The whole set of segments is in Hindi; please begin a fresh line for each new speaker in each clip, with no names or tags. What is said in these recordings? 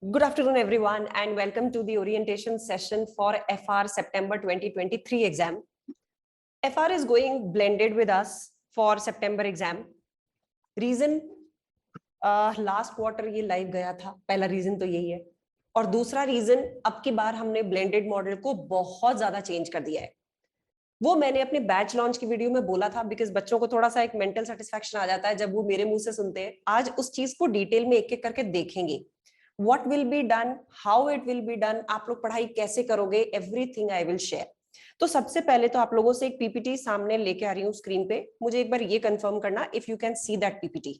Good afternoon, everyone, and welcome to the orientation session for FR September 2023 exam. FR is going blended with us for September exam. Reason last quarter ये live गया था, पहला reason तो यही है, और दूसरा reason अब की बार हमने blended model को बहुत ज्यादा change कर दिया है. वो मैंने अपने बैच लॉन्च की वीडियो में बोला था, बिकॉज बच्चों को थोड़ा सा एक मेंटल सेटिस्फैक्शन आ जाता है जब वो मेरे मुंह से सुनते हैं. आज उस चीज को डिटेल में एक एक करके देखेंगे. What will be done, how it will be done, आप लोग पढ़ाई कैसे करोगे, everything I will share. तो सबसे पहले तो आप लोगों से एक पीपीटी सामने लेके आ रही हूँ स्क्रीन पे. मुझे एक बार ये कंफर्म करना if you can see that PPT.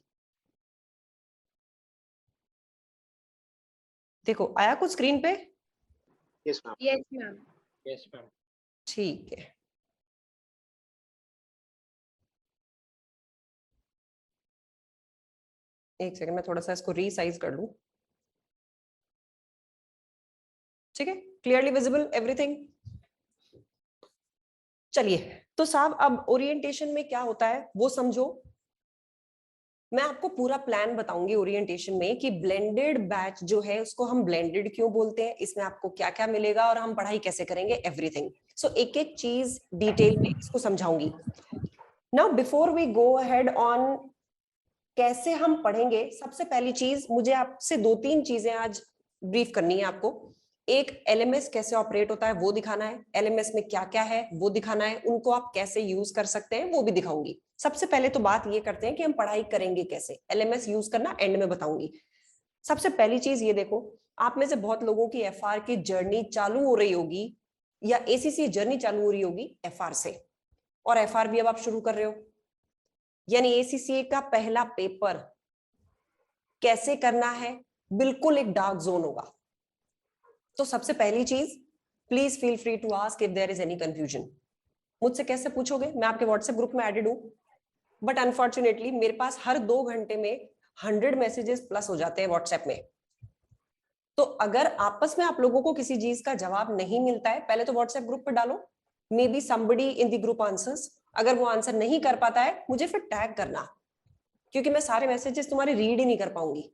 देखो आया कुछ स्क्रीन पे?
Yes ma'am.
Yes ma'am.
Yes ma'am.
ठीक है. एक सेकंड मैं थोड़ा सा इसको रीसाइज कर लूं. ठीक है, क्लियरली विजिबल एवरीथिंग. चलिए तो साहब अब ओरिएंटेशन में क्या होता है वो समझो. मैं आपको पूरा प्लान बताऊंगी ओरिएंटेशन में कि ब्लेंडेड बैच जो है उसको हम ब्लेंडेड क्यों बोलते हैं, इसमें आपको क्या क्या मिलेगा और हम पढ़ाई कैसे करेंगे, एवरीथिंग. सो एक एक चीज डिटेल में इसको समझाऊंगी. Now before we go ahead on कैसे हम पढ़ेंगे, सबसे पहली चीज मुझे आपसे दो तीन चीजें आज ब्रीफ करनी है आपको. एक एलएमएस कैसे ऑपरेट होता है वो दिखाना है, एलएमएस में क्या क्या है वो दिखाना है, उनको आप कैसे यूज कर सकते हैं वो भी दिखाऊंगी. सबसे पहले तो बात ये करते हैं कि हम पढ़ाई करेंगे कैसे. एलएमएस यूज करना एंड में बताऊंगी. सबसे पहली चीज ये देखो, आप में से बहुत लोगों की एफआर की जर्नी चालू हो रही होगी या एसीसी जर्नी चालू हो रही होगी एफआर से, और एफआर भी अब आप शुरू कर रहे हो. यानी एसीसीए का पहला पेपर कैसे करना है बिल्कुल एक डार्क जोन होगा. तो सबसे पहली चीज, please feel free to ask if there is any confusion. मुझसे कैसे पूछोगे, मैं आपके व्हाट्सएप ग्रुप में एडेड हूं, बट अनफॉर्चुनेटली मेरे पास हर 2 घंटे में 100 मैसेजेस प्लस हो जाते हैं व्हाट्सएप में. तो अगर आपस में आप लोगों को किसी चीज का जवाब नहीं मिलता है, पहले तो व्हाट्सएप ग्रुप पे डालो, may be somebody in the group answers. अगर वो आंसर नहीं कर पाता है मुझे फिर टैग करना, क्योंकि मैं सारे मैसेजेस तुम्हारे रीड ही नहीं कर पाऊंगी.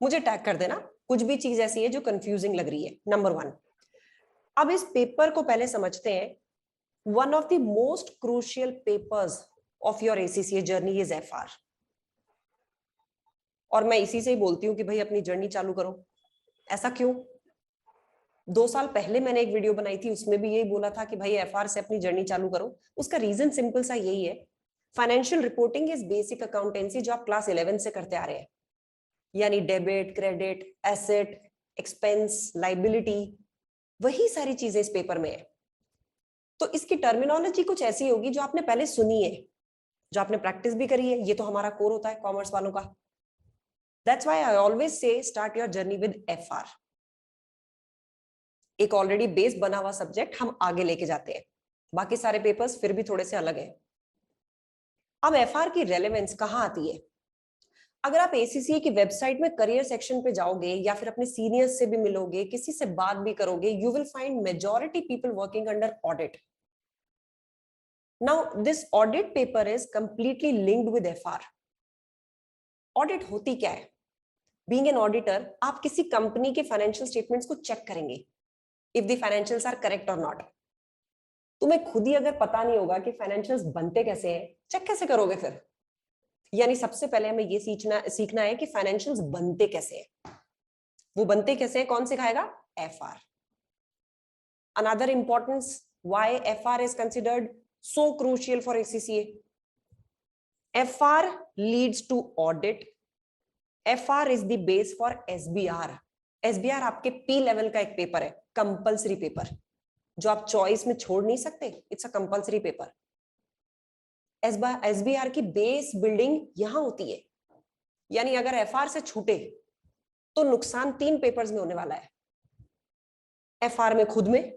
मुझे टैग कर देना कुछ भी चीज ऐसी है जो कंफ्यूजिंग लग रही है. नंबर 1. अब इस पेपर को पहले समझते हैं. One of the most crucial papers of your ACCA journey is FR. और मैं इसी से ही बोलती हूँ कि भाई अपनी जर्नी चालू करो. ऐसा क्यों? 2 साल पहले मैंने एक वीडियो बनाई थी, उसमें भी यही बोला था कि भाई एफआर से अपनी जर्नी चालू करो. उसका रीजन सिंपल सा यही है, financial reporting is basic accountancy जो आप क्लास 11 से करते आ रहे हैं. यानी debit, credit, asset, expense, liability, वही सारी चीजें इस पेपर में है. तो इसकी टर्मिनोलॉजी कुछ ऐसी होगी जो आपने पहले सुनी है, जो आपने प्रैक्टिस भी करी है. ये तो हमारा कोर होता है कॉमर्स वालों का. That's why I always say start your journey with FR. एक ऑलरेडी बेस बना हुआ सब्जेक्ट हम आगे लेके जाते हैं, बाकी सारे पेपर्स फिर भी थोड़े से अलग हैं. अब एफआर की रेलेवेंस कहां आती है? अगर आप एसीसीए की वेबसाइट में करियर सेक्शन पे जाओगे या फिर अपने सीनियर्स से भी मिलोगे, किसी से बात भी करोगे, you will find majority people working under audit. Now this audit paper is completely linked with FR. Audit होती क्या है? बीइंग एन ऑडिटर, आप किसी कंपनी के फाइनेंशियल स्टेटमेंट्स को चेक करेंगे if the financials are correct और नॉट. तुम्हें खुद ही अगर पता नहीं होगा कि फाइनेंशियल्स बनते कैसे हैं, चेक कैसे करोगे फिर? यानी सबसे पहले हमें ये सीखना है कि फाइनेंशियल्स बनते कैसे हैं. वो बनते कैसे हैं कौन सिखाएगा? FR. Another importance why FR is considered so crucial for ACCA. FR leads to audit. FR is the base for SBR. SBR आपके पी लेवल का एक पेपर है, कंपल्सरी पेपर, जो आप चॉइस में छोड़ नहीं सकते. It's a compulsory paper. SBR की बेस बिल्डिंग यहां होती है. यानी अगर एफआर से छूटे तो नुकसान 3 पेपर्स में होने वाला है. एफआर में खुद में,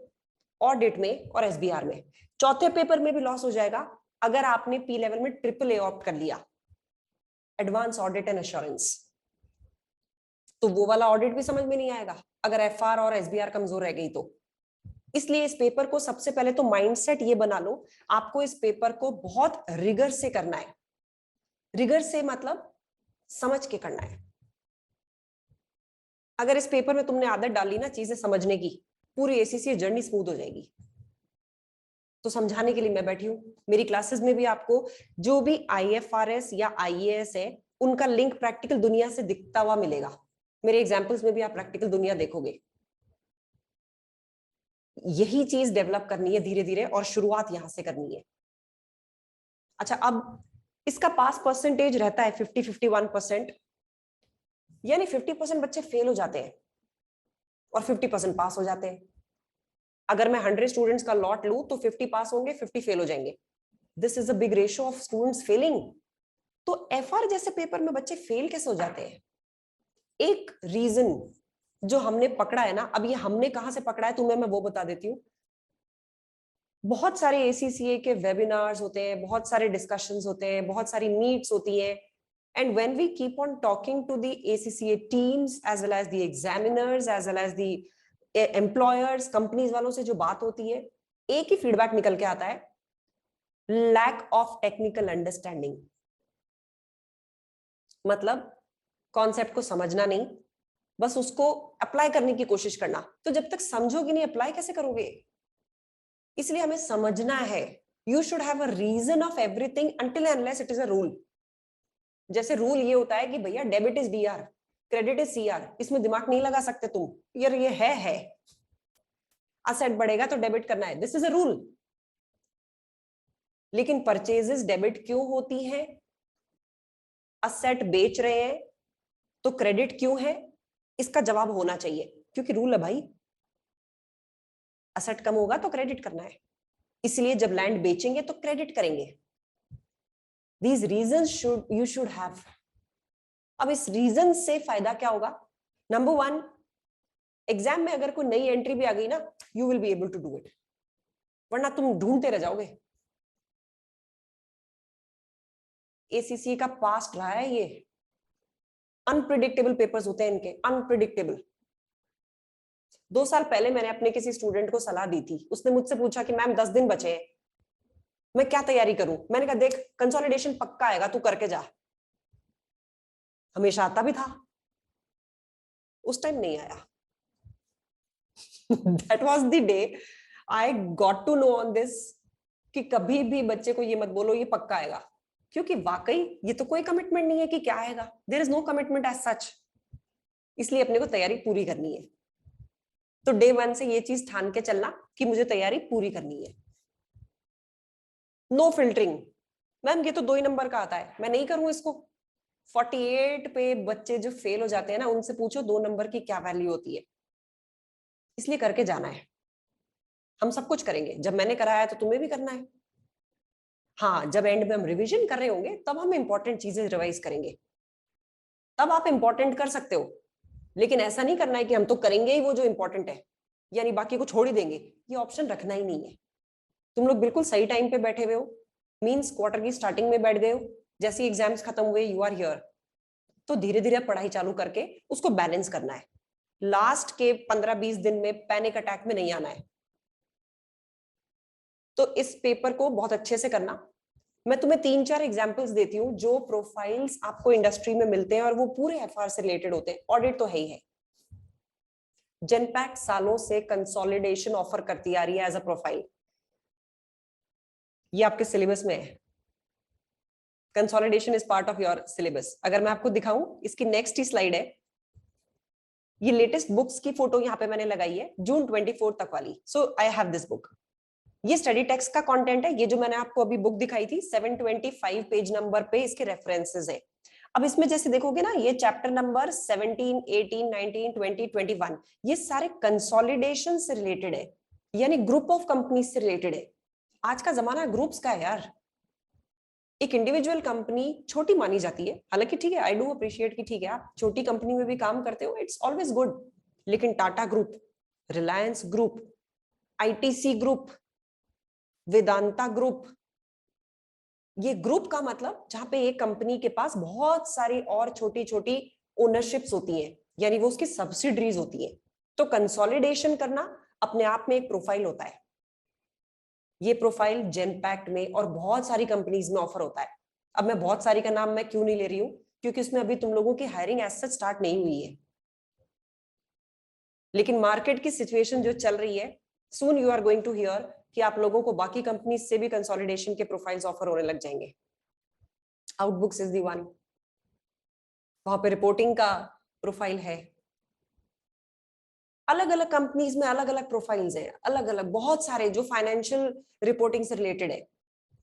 ऑडिट में और एसबीआर में. चौथे पेपर में भी लॉस हो जाएगा अगर आपने पी लेवल में ट्रिपल ए ऑप्ट कर लिया, एडवांस ऑडिट एंड एश्योरेंस. तो वो वाला ऑडिट भी समझ में नहीं आएगा अगर एफआर और एसबीआर कमजोर रह गई तो. इसलिए इस पेपर को सबसे पहले तो माइंडसेट ये बना लो, आपको इस पेपर को बहुत रिगर से करना है. रिगर से मतलब समझ के करना है. अगर इस पेपर में तुमने आदत डाली ना चीजें समझने की, पूरी एसीसी जर्नी स्मूथ हो जाएगी। तो समझाने के लिए मैं बैठी हूं। मेरी क्लासेस में भी आपको जो भी IFRS या IAS है उनका लिंक प्रैक्टिकल दुनिया से दिखता हुआ मिलेगा। मेरे एग्जांपल्स में भी आप प्रैक्टिकल दुनिया देखोगे। यही चीज डेवलप करनी है धीरे धीरे, और शुरुआत यहां से करनी है। अच्छा, अब इसका पास परसेंटेज रहता है 50-51%, यानी 50% बच्चे फेल हो जाते हैं और 50% पास हो जाते हैं। अगर मैं 100 स्टूडेंट्स का लॉट लूं तो 50 पास होंगे, 50 फेल हो जाएंगे। This is a big ratio of students failing. तो FR जैसे पेपर में बच्चे फेल कैसे हो जाते हैं? एक रीजन जो हमने पकड़ा है ना, अब ये हमने कहां से पकड़ा है तुम्हें मैं वो बता देती हूँ। बहुत सारे ACCA के वेबिनार्स होते हैं, बहुत सारे डिस्कशंस होते हैं, बहुत सारी मीट्स होती हैं, and when we keep on talking to the ACCA teams as well as the examiners as well as the employers, companies वालों से जो बात होती है, एक ही फीडबैक निकल के आता है, लैक ऑफ टेक्निकल अंडरस्टैंडिंग। मतलब कॉन्सेप्ट को समझना नहीं, बस उसको अप्लाई करने की कोशिश करना। तो जब तक समझोगे नहीं, अप्लाई कैसे करोगे? इसलिए हमें समझना है। You should have a reason of everything until unless it is a rule. जैसे रूल ये होता है कि भैया debit is DR, credit is CR, इसमें दिमाग नहीं लगा सकते तुम, यार ये है असेट बढ़ेगा तो डेबिट करना है, दिस इज अ रूल। लेकिन परचेजेस डेबिट क्यों होती है? असेट बेच रहे हैं तो क्रेडिट क्यों है? इसका जवाब होना चाहिए, क्योंकि रूल है भाई। असेट कम होगा तो क्रेडिट करना है, इसलिए जब लैंड बेचेंगे तो क्रेडिट करेंगे। These reasons you should have। अब इस रीजन से फायदा क्या होगा? नंबर 1, एग्जाम में अगर कोई नई एंट्री भी आ गई ना, you will be able to do it, वरना तुम ढूंढते रह जाओगे। ACCA का पास्ट रहा है ये। अनप्रिडिक्टेबल पेपर्स होते हैं इनके, अनप्रिडिक्टेबल। 2 साल पहले मैंने अपने किसी स्टूडेंट को सलाह दी थी, उसने मुझसे पूछा कि मैम 10 दिन बचे हैं, मैं क्या तैयारी करूं? मैंने कहा देख, कंसोलिडेशन पक्का आएगा, तू करके जा। हमेशा आता भी था, उस टाइम नहीं आया। That was the day I got to know on this कि कभी भी बच्चे को ये मत बोलो ये पक्का आएगा, क्योंकि वाकई ये तो कोई कमिटमेंट नहीं है कि क्या आएगा। There is no commitment as such. इसलिए अपने को तैयारी पूरी करनी है। तो डे 1 से ये चीज ठान के चलना कि मुझे तैयारी पूरी करनी है। No filtering. मैम ये तो 2 ही नंबर का आता है, मैं नहीं करूं इसको। 48 पे बच्चे जो फेल हो जाते हैं ना, उनसे पूछो 2 नंबर की क्या वैल्यू होती है। इसलिए करके जाना है। हम सब कुछ करेंगे, जब मैंने कराया तो तुम्हें भी करना है। हाँ, जब एंड में हम रिवीजन कर रहे होंगे तब हम इंपॉर्टेंट चीजें रिवाइज करेंगे, तब आप इंपॉर्टेंट कर सकते हो। लेकिन ऐसा नहीं करना है कि हम तो करेंगे ही वो जो इंपॉर्टेंट है, यानी बाकी को छोड़ ही देंगे, ये ऑप्शन रखना ही नहीं है। तुम लोग बिल्कुल सही टाइम पे बैठे हुए हो, मींस क्वार्टर की स्टार्टिंग में बैठ गए हो, जैसे एग्जाम्स खत्म हुए यू आर हियर। तो धीरे धीरे पढ़ाई चालू करके उसको बैलेंस करना है। लास्ट के 15-20 दिन में पैनिक अटैक में नहीं आना है। तो इस पेपर को बहुत अच्छे से करना। मैं तुम्हें 3-4 एग्जांपल्स देती हूँ जो प्रोफाइल्स आपको इंडस्ट्री में मिलते हैं और वो पूरे FR से रिलेटेड होते हैं। ऑडिट तो है ही है। जेनपैक्ट सालों से कंसोलिडेशन ऑफर करती आ रही है एज अ प्रोफाइल, ये आपके सिलेबस में है। Consolidation is part of your syllabus. अगर मैं आपको दिखाऊं, इसकी नेक्स्ट ही स्लाइड है, ये लेटेस्ट बुक्स की फोटो यहाँ पे मैंने लगाई है, जून 24 तक वाली। सो आई हैव दिस बुक। ये स्टडी टेक्स्ट का कंटेंट है। ये जो मैंने आपको अभी बुक दिखाई थी 725 पेज नंबर पे इसके रेफरेंसेस है। अब इसमें जैसे देखोगे ना, ये चैप्टर नंबर 17, 18, 19, 20, 21 ये सारे कंसोलिडेशन से रिलेटेड है, यानी ग्रुप ऑफ कंपनी से रिलेटेड है। आज का जमाना ग्रुप्स का है यार। एक इंडिविजुअल कंपनी छोटी मानी जाती है, हालांकि ठीक है, आई डू अप्रिशिएट कि ठीक है आप छोटी कंपनी में भी काम करते हो, इट्स ऑलवेज गुड। लेकिन Tata group, Reliance group, ITC group, Vedanta group, ये ग्रुप का मतलब जहां पे एक कंपनी के पास बहुत सारी और छोटी छोटी ओनरशिप्स होती हैं, यानी वो उसकी सब्सिडरीज होती हैं। तो कंसोलिडेशन करना अपने आप में एक प्रोफाइल होता है। ये प्रोफाइल जेनपैक्ट में और बहुत सारी कंपनीज में ऑफर होता है। अब मैं बहुत सारी का नाम मैं क्यों नहीं ले रही हूँ, क्योंकि उसमें अभी तुम लोगों की हायरिंग एज सच स्टार्ट नहीं हुई है। लेकिन मार्केट की सिचुएशन जो चल रही है, soon you are going to hear कि आप लोगों को बाकी कंपनीज से भी कंसोलिडेशन के प्रोफाइल्स ऑफर होने लग जाएंगे। आउटबुक्स इज द वन, वहां पे रिपोर्टिंग का प्रोफाइल है। अलग अलग कंपनीज में अलग अलग प्रोफाइल्स हैं, अलग अलग बहुत सारे जो फाइनेंशियल रिपोर्टिंग से रिलेटेड है।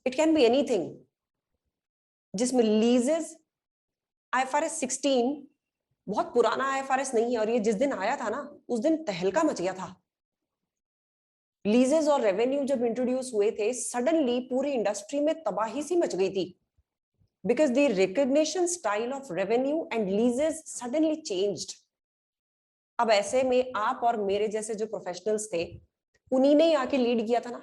इट कैन बी एनीथिंग जिसमें लीजेस, IFRS 16 बहुत पुराना IFRS नहीं है, और ये जिस दिन आया था ना उस दिन तहलका मच गया था। लीजेस और रेवेन्यू जब इंट्रोड्यूस हुए थे, सडनली पूरी इंडस्ट्री में तबाही सी मच गई थी, because the recognition style of revenue and लीजेस suddenly changed. अब ऐसे में आप और मेरे जैसे जो प्रोफेशनल्स थे, उन्हीं ने आके लीड किया था ना।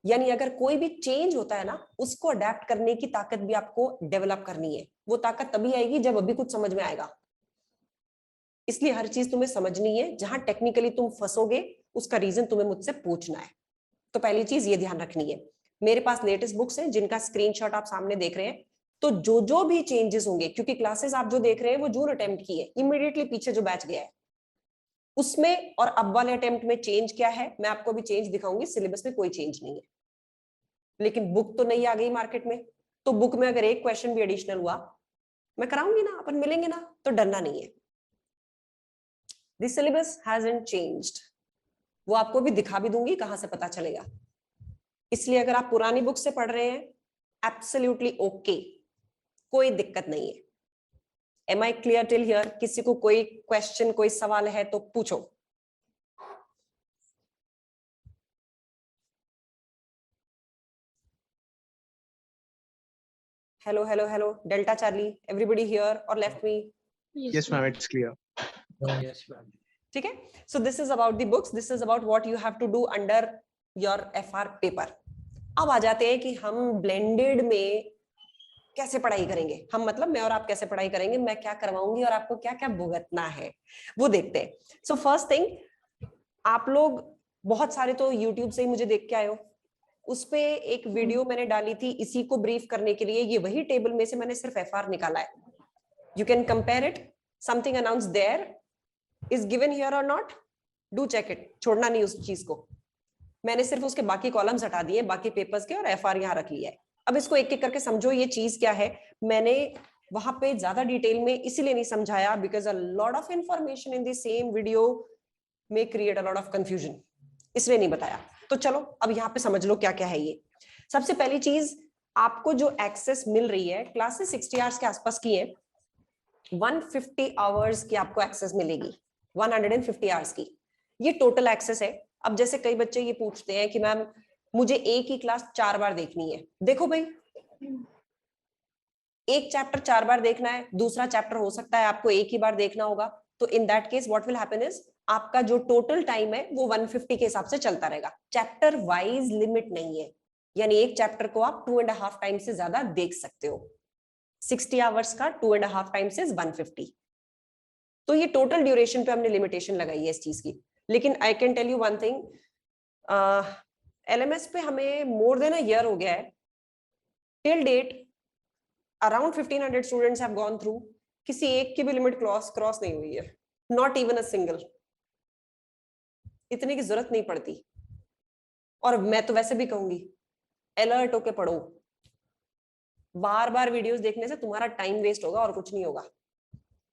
यानी अगर कोई भी चेंज होता है ना, उसको अडेप्ट करने की ताकत भी आपको डेवलप करनी है। वो ताकत तभी आएगी जब अभी कुछ समझ में आएगा। इसलिए हर चीज तुम्हें समझनी है। जहां टेक्निकली तुम फंसोगे, उसका रीजन तुम्हें मुझसे पूछना है। तो पहली चीज ये ध्यान रखनी है, मेरे पास लेटेस्ट बुक्स हैं जिनका स्क्रीनशॉट आप सामने देख रहे हैं। तो जो भी चेंजेस होंगे, क्योंकि क्लासेस आप जो देख रहे हैं वो जून अटेम्प्ट की है, इमीडिएटली पीछे जो बैच गया है उसमें और अब वाले अटेम्प्ट में चेंज क्या है, मैं आपको अभी चेंज दिखाऊंगी। सिलेबस में कोई चेंज नहीं है, लेकिन बुक तो नहीं आ गई मार्केट में। तो बुक में अगर एक क्वेश्चन भी एडिशनल हुआ, मैं कराऊंगी ना, अपन मिलेंगे ना, तो डरना नहीं है। दिस सिलेबस हैजंट चेंज्ड, वो आपको भी दिखा भी दूंगी, कहां से पता चलेगा। इसलिए अगर आप पुरानी बुक से पढ़ रहे हैं, एब्सोल्युटली ओके, कोई दिक्कत नहीं है। Am I clear till here? किसी को कोई क्वेश्चन, कोई सवाल है तो पूछो। Hello hello hello, delta Charlie, everybody here और left me?
Yes, ma'am. It's clear. Yes, ma'am.
ठीक है। So this is about the books, this is about what you have to do under your FR paper. अब आ जाते हैं कि हम ब्लेंडेड में कैसे पढ़ाई करेंगे। हम मतलब मैं और आप कैसे पढ़ाई करेंगे, मैं क्या करवाऊंगी और आपको क्या क्या भुगतना है, वो देखते हैं। सो फर्स्ट थिंग, आप लोग बहुत सारे तो यूट्यूब से ही मुझे देख के आए हो। उस पे एक वीडियो मैंने डाली थी इसी को ब्रीफ करने के लिए। ये वही टेबल में से मैंने सिर्फ FR निकाला है। You can compare it, something announce there is given here और नॉट, डू चेक इट, छोड़ना नहीं उस चीज को। मैंने सिर्फ उसके बाकी कॉलम्स हटा दिए, बाकी पेपर्स के, और FR यहाँ रख लिया है। अब इसको एक एक करके समझो, ये चीज क्या है। मैंने वहां पे ज्यादा डिटेल में इसीलिए नहीं समझाया, because a lot of information in the same video में create a lot of confusion, इसलिए नहीं बताया। तो चलो अब यहाँ पे समझ लो क्या क्या है ये। सबसे पहली चीज, आपको जो एक्सेस मिल रही है, क्लासेस 60 आवर्स के आसपास की है, 150 आवर्स की आपको एक्सेस मिलेगी, 150 आवर्स की, ये टोटल एक्सेस है। अब जैसे कई बच्चे ये पूछते हैं कि मैम मुझे एक ही क्लास 4 बार देखनी है। देखो भाई, एक चैप्टर 4 बार देखना है, दूसरा चैप्टर हो सकता है आपको एक ही बार देखना होगा। तो in that case what will happen is, आपका जो टोटल टाइम है वो 150 के हिसाब से चलता रहेगा। चैप्टर वाइज लिमिट नहीं है, यानी एक चैप्टर को आप 2.5 टाइम से ज्यादा देख सकते हो। 60 आवर्स का 2.5 टाइम्स इज 150। तो ये टोटल ड्यूरेशन पे हमने लिमिटेशन लगाई है इस चीज की। लेकिन I can tell you one thing, LMS पे हमें मोर देन अ ईयर हो गया है। Till date around 1500 students have gone through, किसी एक की भी लिमिट क्रॉस नहीं हुई है, नॉट इवन अ सिंगल। इतने की जरूरत नहीं पड़ती। और मैं तो वैसे भी कहूंगी, अलर्ट होके पढ़ो। बार बार वीडियोस देखने से तुम्हारा टाइम वेस्ट होगा और कुछ नहीं होगा।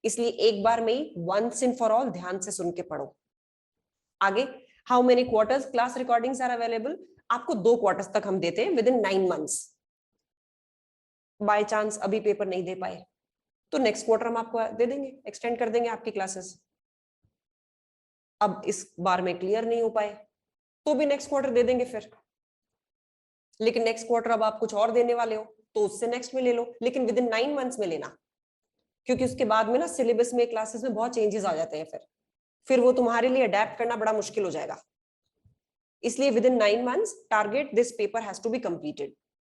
इसलिए एक बार में ही वंस इन फॉर ऑल ध्यान से सुन के पढ़ो। आगे, how many quarters class recordings are available? आपको 2 क्वार्टर्स तक हम देते हैं, within 9 months. By chance अभी पेपर नहीं दे पाए तो नेक्स्ट क्वार्टर हम आपको दे देंगे, एक्सटेंड कर देंगे आपकी क्लासेस। अब इस बार में क्लियर नहीं हो पाए तो भी नेक्स्ट क्वार्टर दे देंगे फिर। लेकिन नेक्स्ट क्वार्टर अब आप कुछ और देने वाले हो तो उससे नेक्स्ट में ले लो, लेकिन विद इन 9 मंथ्स में लेना, क्योंकि उसके बाद में ना सिलेबस में, क्लासेस में बहुत चेंजेस आ जाते हैं। फिर वो तुम्हारे लिए अडेप्ट करना बड़ा मुश्किल हो जाएगा। इसलिए within 9 months target this paper has to be completed.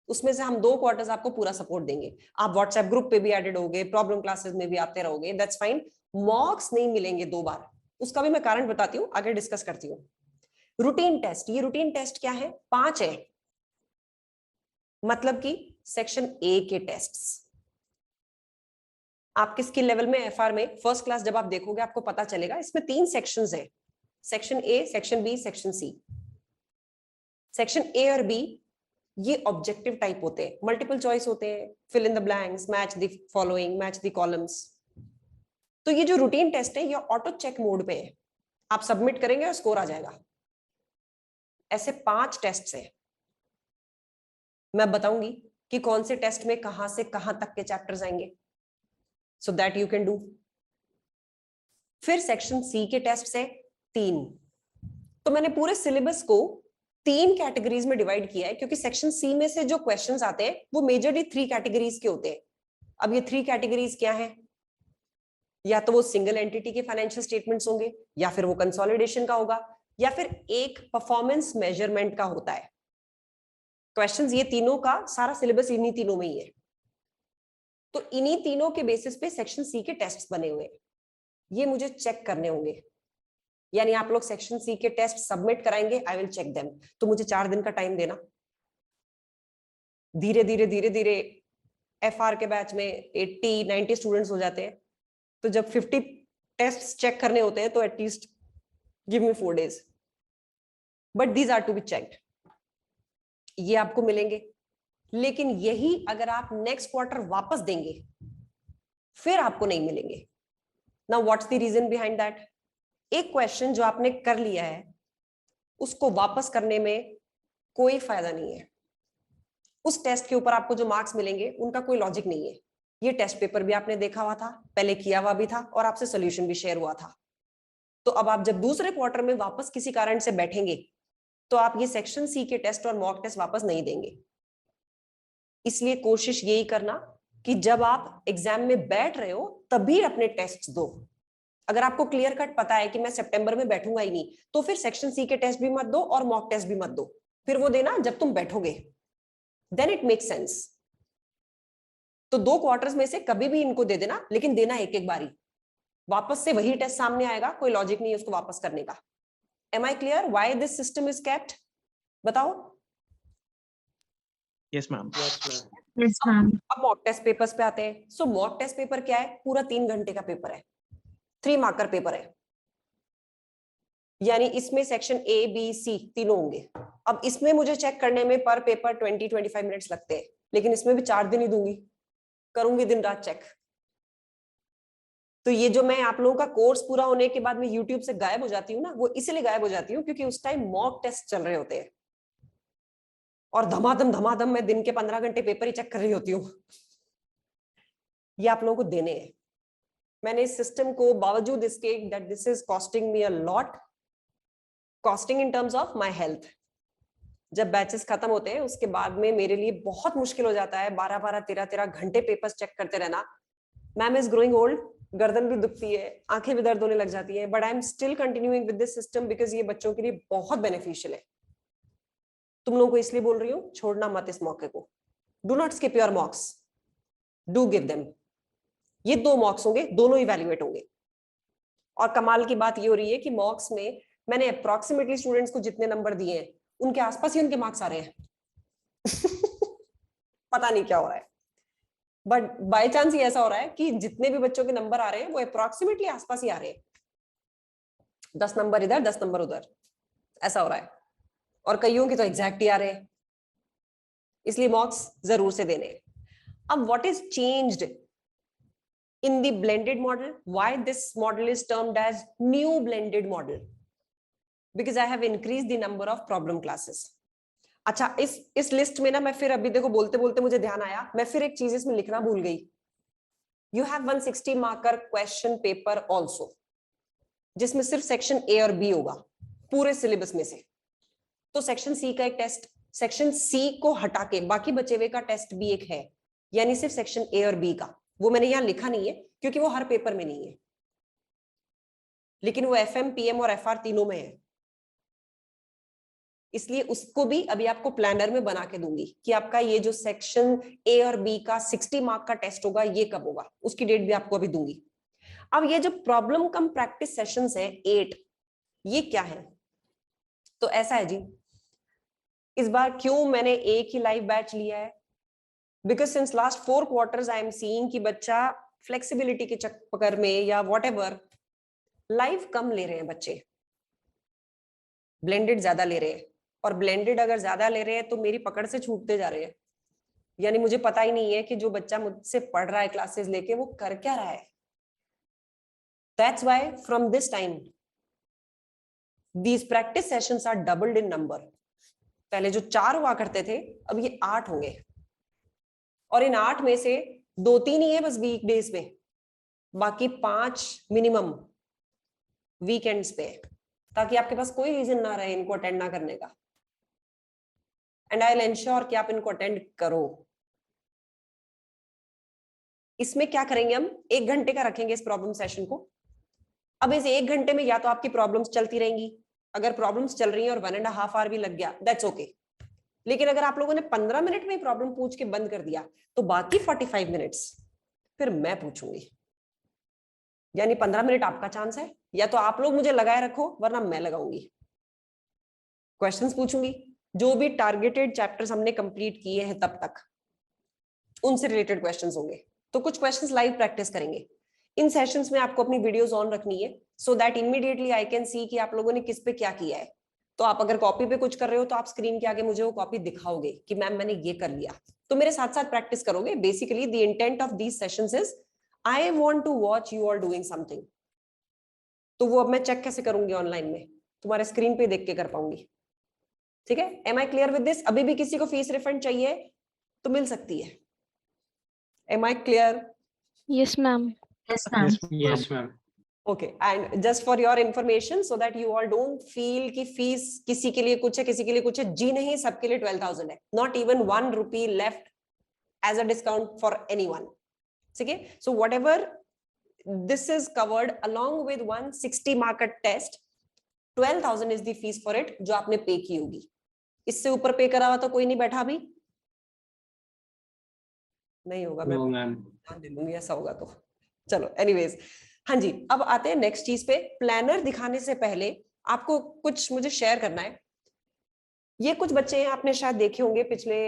उसमें से हम 2 क्वार्टर्स आपको पूरा सपोर्ट देंगे। आप व्हाट्सएप ग्रुप पे भी एडेड होगे, प्रॉब्लम क्लासेस में भी आते रहोगे, दैट्स फाइन। मॉक्स नहीं मिलेंगे 2 बार, उसका भी मैं कारण बताती हूँ, आगे डिस्कस करती हूँ। रूटीन टेस्ट, ये रूटीन टेस्ट क्या है? 5 है, मतलब कि सेक्शन A के टेस्ट्स। आप किसके लेवल में FR में, फर्स्ट क्लास जब आप देखोगे आपको पता चलेगा, इसमें 3 सेक्शंस है। Section A, section B, section C. Section A और बी ये ऑब्जेक्टिव टाइप होते हैं, मल्टीपल चॉइस होते हैं, fill in the blanks, match the following, match the columns. तो ये जो रूटीन टेस्ट है ये ऑटो चेक मोड पे है, आप सबमिट करेंगे और स्कोर आ जाएगा। ऐसे 5 टेस्ट है, मैं बताऊंगी कि कौन से टेस्ट में कहां से कहां तक के चैप्टर्स आएंगे, so that you can do. फिर सेक्शन सी के टेस्ट है 3। तो मैंने पूरे सिलेबस को 3 कैटेगरीज में डिवाइड किया है, क्योंकि सेक्शन सी में से जो क्वेश्चंस आते हैं वो मेजरली 3 कैटेगरीज के होते हैं। अब ये 3 कैटेगरीज क्या है? या तो वो सिंगल एंटिटी के फाइनेंशियल स्टेटमेंट्स होंगे, या फिर वो कंसोलिडेशन का होगा, या फिर एक परफॉर्मेंस मेजरमेंट का होता है। क्वेश्चंस ये तीनों का सारा सिलेबस इन्हीं तीनों में ही है। तो इन्हीं तीनों के बेसिस पे सेक्शन सी के टेस्ट्स बने हुए हैं, ये मुझे चेक करने होंगे। यानी आप लोग सेक्शन सी के टेस्ट सबमिट कराएंगे, आई विल चेक देम। तो मुझे 4 दिन का टाइम देना। धीरे धीरे एफआर के बैच में 80-90 स्टूडेंट्स हो जाते हैं, तो जब 50 टेस्ट चेक करने होते हैं तो at least give me 4 days, but these are to be checked. ये आपको मिलेंगे, लेकिन यही अगर आप नेक्स्ट क्वार्टर वापस देंगे फिर आपको नहीं मिलेंगे। Now what's the reason behind that? एक क्वेश्चन जो आपने कर लिया है उसको वापस करने में कोई फायदा नहीं है। उस टेस्ट के ऊपर आपको जो मार्क्स मिलेंगे उनका कोई लॉजिक नहीं है। ये टेस्ट पेपर भी आपने देखा हुआ था, पहले किया हुआ भी था, और आपसे सोल्यूशन भी शेयर हुआ था। तो अब आप जब दूसरे क्वार्टर में वापस किसी कारण से बैठेंगे तो आप ये सेक्शन सी के टेस्ट और मॉक टेस्ट वापस नहीं देंगे। इसलिए कोशिश यही करना कि जब आप एग्जाम में बैठ रहे हो तभी अपने टेस्ट दो। अगर आपको क्लियर कट पता है कि मैं सितंबर में बैठूंगा ही नहीं, तो फिर सेक्शन सी के टेस्ट भी मत दो और मॉक टेस्ट भी मत दो, फिर वो देना जब तुम बैठोगे, देन इट मेक सेंस। तो 2 क्वार्टर्स में से कभी भी इनको दे देना, लेकिन देना एक एक बारी। वापस से वही टेस्ट सामने आएगा, कोई लॉजिक नहीं है उसको वापस करने का। Am I clear why this system is kept? बताओ।
Yes, ma'am.
Yes, ma'am.
अब मॉक टेस्ट पेपर्स पे आते हैं। सो मॉक टेस्ट पेपर क्या है? पूरा 3 घंटे का पेपर है, 3 मार्कर पेपर है। यानी इसमें सेक्शन ए बी सी तीनों होंगे। अब इसमें मुझे चेक करने में पर पेपर 20-25 मिनट्स लगते हैं, लेकिन इसमें भी 4 दिन ही दूंगी, करूंगी दिन रात चेक। तो ये जो मैं आप लोगों का कोर्स पूरा होने के बाद में यूट्यूब से गायब हो जाती हूँ ना, वो इसलिए गायब हो जाती हूँ क्योंकि उस टाइम मॉक टेस्ट चल रहे होते हैं और धमाधम मैं दिन के 15 घंटे पेपर ही चेक कर रही होती हूँ। ये आप लोगों को देने हैं। मैंने इस सिस्टम को, बावजूद इसके that this is costing me a lot, costing in terms of my health, जब बैचेस खत्म होते हैं उसके बाद में मेरे लिए बहुत मुश्किल हो जाता है 12-12, 13-13 घंटे पेपर्स चेक करते रहना। मैम इज ग्रोइंग ओल्ड, गर्दन भी दुखती है, आंखें भी दर्द होने लग जाती है, but I am still continuing with this system because ये बच्चों के लिए बहुत बेनिफिशियल है। तुम लोगों को इसलिए बोल रही हूँ, छोड़ना मत इस मौके को। Do not skip your मॉक्स, do give them. ये 2 मॉक्स होंगे, दोनों इवैल्यूएट होंगे। और कमाल की बात ये हो रही है कि मॉक्स में मैंने अप्रोक्सीमेटली स्टूडेंट्स को जितने नंबर दिए हैं उनके आसपास ही उनके मार्क्स आ रहे हैं। पता नहीं क्या हो रहा है, बट बाय चांस ही ऐसा हो रहा है कि जितने भी बच्चों के नंबर आ रहे हैं वो अप्रोक्सीमेटली आसपास ही आ रहे हैं। 10 नंबर इधर 10 नंबर उधर, ऐसा हो रहा है। और कईयों के तो एग्जैक्ट ही आ रहे हैं, इसलिए मॉक्स जरूर से देने। अब what is changed in the blended model? Why this model is termed as new blended model? Because I have increased the number of problem classes. अच्छा, इस लिस्ट में ना मैं फिर अभी देखो बोलते बोलते मुझे ध्यान आया, मैं फिर एक चीज इसमें लिखना भूल गई। You have 160 marker question paper also, जिसमें सिर्फ सेक्शन ए और बी होगा पूरे सिलेबस में से। तो सेक्शन सी का एक टेस्ट, सेक्शन सी को हटा के बाकी बचे हुए का टेस्ट भी एक है, यानी सिर्फ सेक्शन ए और बी का। वो मैंने यहां लिखा नहीं है क्योंकि वो हर पेपर में नहीं है, लेकिन वो एफएम, पीएम और एफआर तीनों में है। इसलिए उसको भी अभी आपको प्लानर में बना के दूंगी कि आपका ये जो सेक्शन ए और बी का 60 मार्क का टेस्ट होगा ये कब होगा, उसकी डेट भी आपको अभी दूंगी। अब ये जो प्रॉब्लम कम प्रैक्टिस सेशंस है 8, ये क्या है? तो ऐसा है जी, इस बार क्यों मैंने एक ही लाइव बैच लिया है? Because since last 4 quarters I am seeing कि बच्चा फ्लेक्सिबिलिटी के चक्कर में या व्हाटएवर लाइव कम ले रहे हैं बच्चे। ब्लेंडेड ज्यादा ले रहे हैं, और ब्लेंडेड अगर ज्यादा ले रहे हैं तो मेरी पकड़ से छूटते जा रहे हैं, यानी मुझे पता ही नहीं है कि जो बच्चा मुझसे पढ़ रहा है क्लासेस लेके वो कर क्या रहा है. That's why from this time these practice sessions are doubled in number. पहले जो 4 हुआ करते थे अब ये 8 होंगे, और इन 8 में से 2-3 ही है बस वीक डेज में, बाकी 5 मिनिमम वीकेंड्स पे, ताकि आपके पास कोई रीजन ना रहे इनको अटेंड ना करने का. एंड आई विल एंश्योर कि आप इनको अटेंड करो. इसमें क्या करेंगे हम, 1 घंटे का रखेंगे इस प्रॉब्लम सेशन को. अब इस 1 घंटे में या तो आपकी प्रॉब्लम्स चलती रहेंगी, अगर प्रॉब्लम्स चल रही हैं और 1.5 आवर भी लग गया दैट्स ओके. लेकिन अगर आप लोगों ने 15 मिनट में प्रॉब्लम पूछ के बंद कर दिया तो बाकी 45 मिनट्स फिर मैं पूछूंगी. यानी 15 मिनट आपका चांस है, या तो आप लोग मुझे लगाए रखो वरना मैं लगाऊंगी, क्वेश्चंस पूछूंगी. जो भी टारगेटेड चैप्टर्स हमने कंप्लीट किए हैं तब तक उनसे रिलेटेड क्वेश्चंस होंगे. तो कुछ क्वेश्चंस लाइव प्रैक्टिस करेंगे. इन सेशंस में आपको अपनी वीडियोस ऑन रखनी है so that immediately I can see कि आप लोगों ने किस पे क्या किया है. तो आप अगर कॉपी पे कुछ कर रहे हो तो आप स्क्रीन के आगे मुझे वो कॉपी दिखाओगे कि मैम मैंने ये कर लिया, तो मेरे साथ साथ प्रैक्टिस करोगे. Basically the intent of these sessions is I want to watch you are doing something. तो वो अब मैं चेक कैसे करूंगी ऑनलाइन में, तुम्हारे स्क्रीन पे देख के कर पाऊंगी. ठीक है, am I clear with this? अभी भी किसी को फीस रिफंड चाहिए तो मिल सकती है. Am I clear?
Yes, ma'am.
Yes, ma'am.
Yes, ma'am.
Okay, and just for your information so that you all don't feel कि फीस किसी के लिए कुछ है किसी के लिए कुछ है, जी नहीं, सबके लिए 12,000 है. Not even 1 rupee left as a discount for anyone. ठीक है, so whatever this is covered along with 160 mark test, 12,000 is the fees for it जो आपने पे की होगी. इससे ऊपर पे करा हुआ तो कोई नहीं बैठा अभी? नहीं होगा, मैं ध्यान दे लूंगी ऐसा होगा तो. चलो एनीवेज, हाँ जी, अब आते हैं नेक्स्ट चीज पे. प्लानर दिखाने से पहले आपको कुछ मुझे शेयर करना है. ये कुछ बच्चे हैं, आपने शायद देखे होंगे पिछले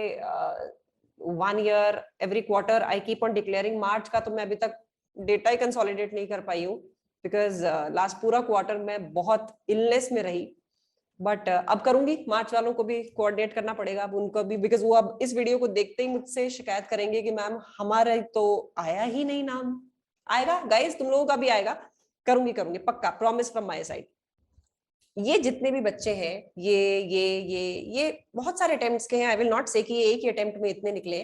1 year every quarter I keep on declaring. मार्च का तो मैं अभी तक डेटा ही कंसोलिडेट नहीं कर पाई हूँ बिकॉज लास्ट पूरा क्वार्टर में बहुत इलनेस में रही. बट अब करूंगी, मार्च वालों को भी कोऑर्डिनेट करना पड़ेगा अब उनको भी, बिकॉज वो अब इस वीडियो को देखते ही मुझसे शिकायत करेंगे कि मैम हमारा तो आया ही नहीं नाम. आएगा गाइस, तुम लोगों का भी आएगा. करूंगी पक्का, प्रॉमिस फ्रॉम माय साइड. ये जितने भी बच्चे हैं ये बहुत सारे अटेम्प्ट्स के हैं. आई विल नॉट से कि ये एक ही अटेम्प्ट में इतने निकले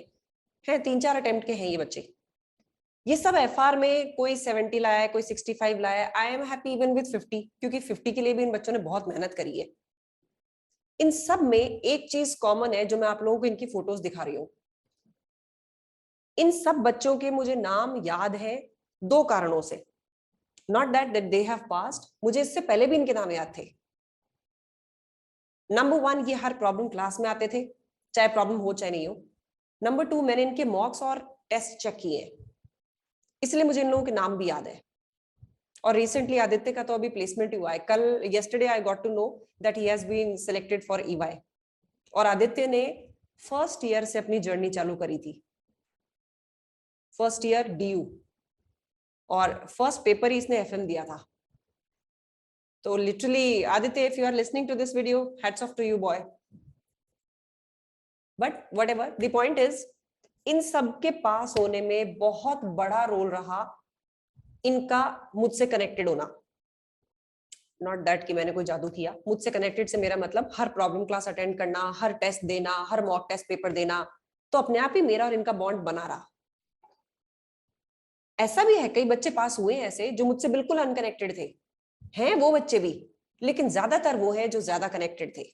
हैं, 3-4 अटेम्प्ट के हैं ये बच्चे. ये सब एफआर में कोई 70 लाया है, कोई 65 लाया है. आई एम हैप्पी इवन विद 50, क्योंकि 50 के लिए भी इन बच्चों ने बहुत मेहनत करी है. इन सब में एक चीज कॉमन है जो मैं आप लोगों को इनकी फोटोज दिखा रही हूं. इन सब बच्चों के मुझे नाम याद है 2 कारणों से. Not that they have passed, मुझे इससे पहले भी इनके नाम याद थे. नंबर 1, ये हर प्रॉब्लम क्लास में आते थे, चाहे प्रॉब्लम हो चाहे नहीं हो. नंबर 2, मैंने इनके मॉक्स और टेस्ट चेक किए, इसलिए मुझे इन लोगों के नाम भी याद है. और रिसेंटली आदित्य का तो अभी प्लेसमेंट हुआ है. कल yesterday I got to know that he has been selected for EY. और आदित्य ने फर्स्ट ईयर से अपनी जर्नी चालू करी थी, फर्स्ट ईयर DU, और फर्स्ट पेपर ही इसने FM दिया था. तो literally Aditya, if you are listening to this video, hats off to you boy. But whatever the point is, इन सब के पास होने में बहुत बड़ा रोल रहा इनका मुझसे कनेक्टेड होना. नॉट दैट कि मैंने कोई जादू किया. मुझसे कनेक्टेड से मेरा मतलब हर प्रॉब्लम क्लास अटेंड करना, हर टेस्ट देना, हर मॉक टेस्ट पेपर देना. तो अपने आप ही मेरा और इनका बॉन्ड बना रहा. ऐसा भी है कई बच्चे पास हुए ऐसे जो मुझसे बिल्कुल अनकनेक्टेड थे, हैं वो बच्चे भी, लेकिन ज्यादातर वो है जो ज्यादा कनेक्टेड थे.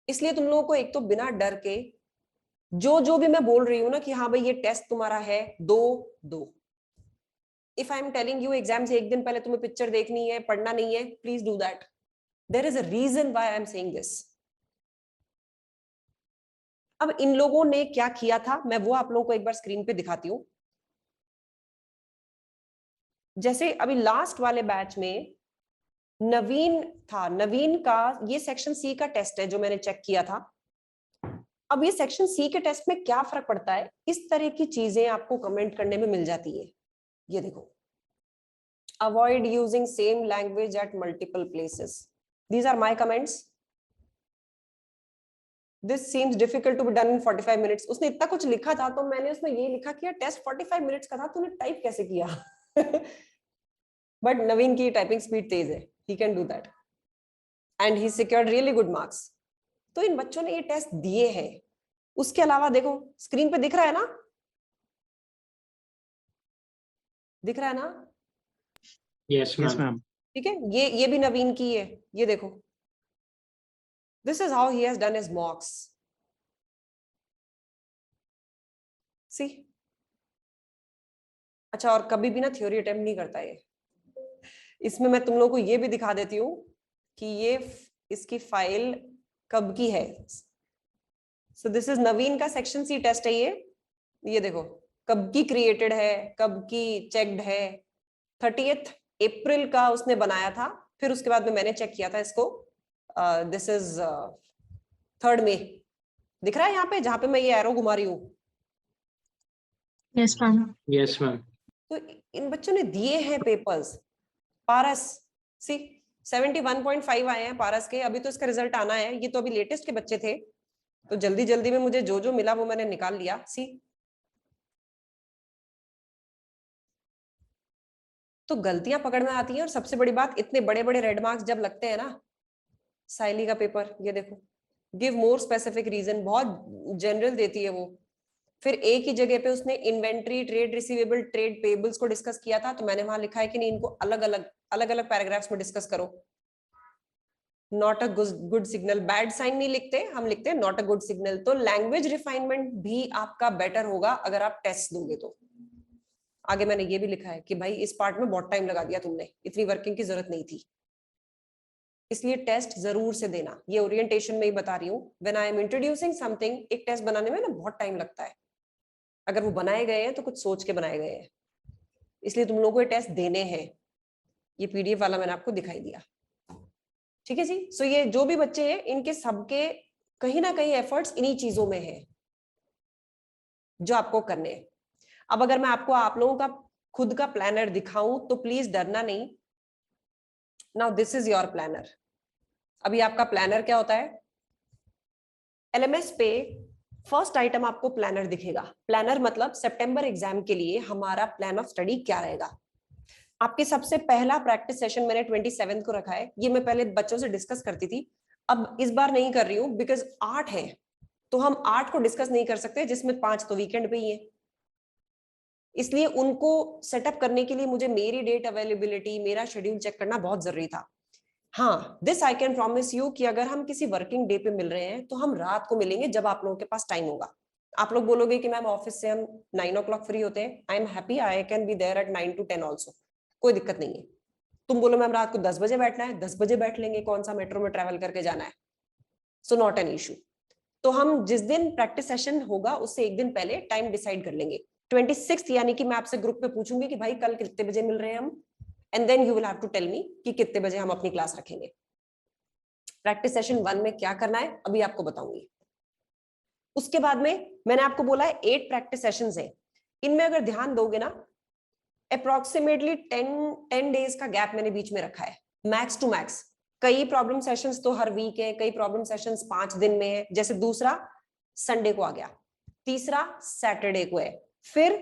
इसलिए तुम लोगों को एक तो बिना डर के जो भी मैं बोल रही हूँ ना कि हाँ भाई ये टेस्ट तुम्हारा है, दो. If I am telling you exam से 1 दिन पहले तुम्हें पिक्चर देखनी है, पढ़ना नहीं है, please do that. There is a reason why I am saying this. अब इन लोगों ने क्या किया था मैं वो आप लोगों को एक बार स्क्रीन पे दिखाती हूँ. जैसे अभी लास्ट वाले बैच में नवीन था, नवीन का ये सेक्शन सी का टेस्ट है जो मैंने चेक किया था. अब ये सेक्शन सी के टेस्ट में क्या फर्क पड़ता है, इस तरह की चीजें आपको कमेंट करने में मिल जाती है. ये देखो, avoid using same language at multiple places. These are my comments. This seems difficult to be done in 45 minutes. उसने इतना कुछ लिखा था तो मैंने उसमें ये लिखा कि यार टेस्ट 45 मिनट्स का था, तूने टाइप कैसे किया? बट नवीन की टाइपिंग स्पीड तेज है, he can do that and he secured really good marks. तो इन बच्चों ने ये टेस्ट दिए हैं. उसके अलावा देखो स्क्रीन पे दिख रहा है ना, दिख रहा है ना?
Yes, ma'am.
ठीक है, ये भी नवीन की है, ये देखो. This is how he has done his mocks. See? अच्छा, और कभी भी ना थ्योरी अटेम्प्ट नहीं करता ये. इसमें मैं तुम लोगों को ये भी दिखा देती हूँ कि ये इसकी फाइल कब की है. So this is नवीन का सेक्शन सी टेस्ट है ये देखो कब की क्रिएटेड है, कब की चेक्ड है. 30th अप्रैल का उसने बनाया था, फिर उसके बाद में मैंने चेक किया था इसको. This is 3rd May. दिख रहा है यहाँ पे जहां पे मैं ये एरो घुमा रही हूँ?
Yes, ma'am.
Yes, ma'am.
तो इन बच्चों ने दिए हैं पेपर्स. पारस सी 71.5 आए हैं पारस के. अभी तो इसका रिजल्ट आना है, ये तो अभी लेटेस्ट के बच्चे थे, तो जल्दी जल्दी में मुझे जो जो मिला वो मैंने निकाल लिया. सी तो गलतियां पकड़ में आती हैं. और सबसे बड़ी बात, इतने बड़े बड़े रेड मार्क्स जब लगते हैं ना, साइली का पेपर ये देखो, गिव मोर स्पेसिफिक रीजन, बहुत जनरल देती है वो. फिर एक ही जगह पे उसने inventory, trade receivable, trade payables को डिस्कस किया था, तो मैंने वहां लिखा है कि नहीं, इनको अलग अलग पैराग्राफ्स में डिस्कस करो. Not a good signal, bad sign नहीं लिखते, हम लिखते हैं नॉट अ गुड सिग्नल. तो लैंग्वेज रिफाइनमेंट भी आपका बेटर होगा अगर आप टेस्ट दोगे तो. आगे मैंने ये भी लिखा है कि भाई इस पार्ट में बहुत टाइम लगा दिया तुमने, इतनी वर्किंग की जरूरत नहीं थी, इसलिए टेस्ट जरूर से देना. ये ओरिएंटेशन में ही बता रही हूँ. When I am introducing something, एक टेस्ट बनाने में ना बहुत टाइम लगता है. अगर वो बनाए गए हैं तो कुछ सोच के बनाए गए हैं, इसलिए तुम लोगों को ये टेस्ट देने हैं. ये पीडीएफ वाला मैंने आपको दिखाई दिया. ठीक है जी. सो ये जो भी बच्चे हैं इनके सबके कहीं ना कहीं एफर्ट्स इन्हीं चीजों में है जो आपको करने हैं. अब अगर मैं आपको आप लोगों का खुद का प्लानर दिखाऊं तो प्लीज डरना नहीं. Now this is your planner. अभी आपका प्लानर क्या होता है? एलएमएस पे फर्स्ट आइटम आपको प्लानर दिखेगा. प्लानर मतलब सितंबर एग्जाम के लिए हमारा प्लान ऑफ स्टडी क्या रहेगा. आपके सबसे पहला प्रैक्टिस सेशन मैंने 27 को रखा है. ये मैं पहले बच्चों से डिस्कस करती थी, अब इस बार नहीं कर रही हूँ बिकॉज 8 है, तो हम 8 को डिस्कस नहीं कर सकते, जिसमें 5 तो वीकेंड पे ही है. इसलिए उनको सेटअप करने के लिए मुझे मेरी डेट अवेलेबिलिटी, मेरा शेड्यूल चेक करना बहुत जरूरी था. हाँ, this I can promise you कि अगर हम किसी वर्किंग डे पे मिल रहे हैं तो हम रात को मिलेंगे जब आप लोगों के पास टाइम होगा. आप लोग बोलोगे कि मैम ऑफिस से हम 9 o'clock फ्री होते हैं. I am happy, I can be there at 9 to 10 also, कोई दिक्कत नहीं है. तुम बोलो मैम रात को 10 बजे बैठना है, 10 बजे बैठ लेंगे, कौन सा मेट्रो में ट्रेवल करके जाना है. So not an issue. तो हम जिस दिन प्रैक्टिस सेशन होगा उससे एक दिन पहले टाइम डिसाइड कर लेंगे. 26 यानी कि मैं आपसे ग्रुप पे पूछूंगी कि भाई कल कितने बजे मिल रहे हैं हम, and then you will have to tell me कि कितने बजे हम अपनी क्लास रखेंगे. प्रैक्टिस सेशन 1 में क्या करना है अभी आपको बताऊंगी. उसके बाद में मैंने आपको बोला है 8 प्रैक्टिस सेशंस हैं. इनमें अगर ध्यान दोगे ना, अप्रोक्सीमेटली 10 डेज का गैप मैंने बीच में रखा है, मैक्स टू मैक्स. कई प्रॉब्लम सेशंस तो हर वीक है, कई प्रॉब्लम सेशंस 5 दिन में है. जैसे दूसरा संडे को आ गया, तीसरा सैटरडे को है, फिर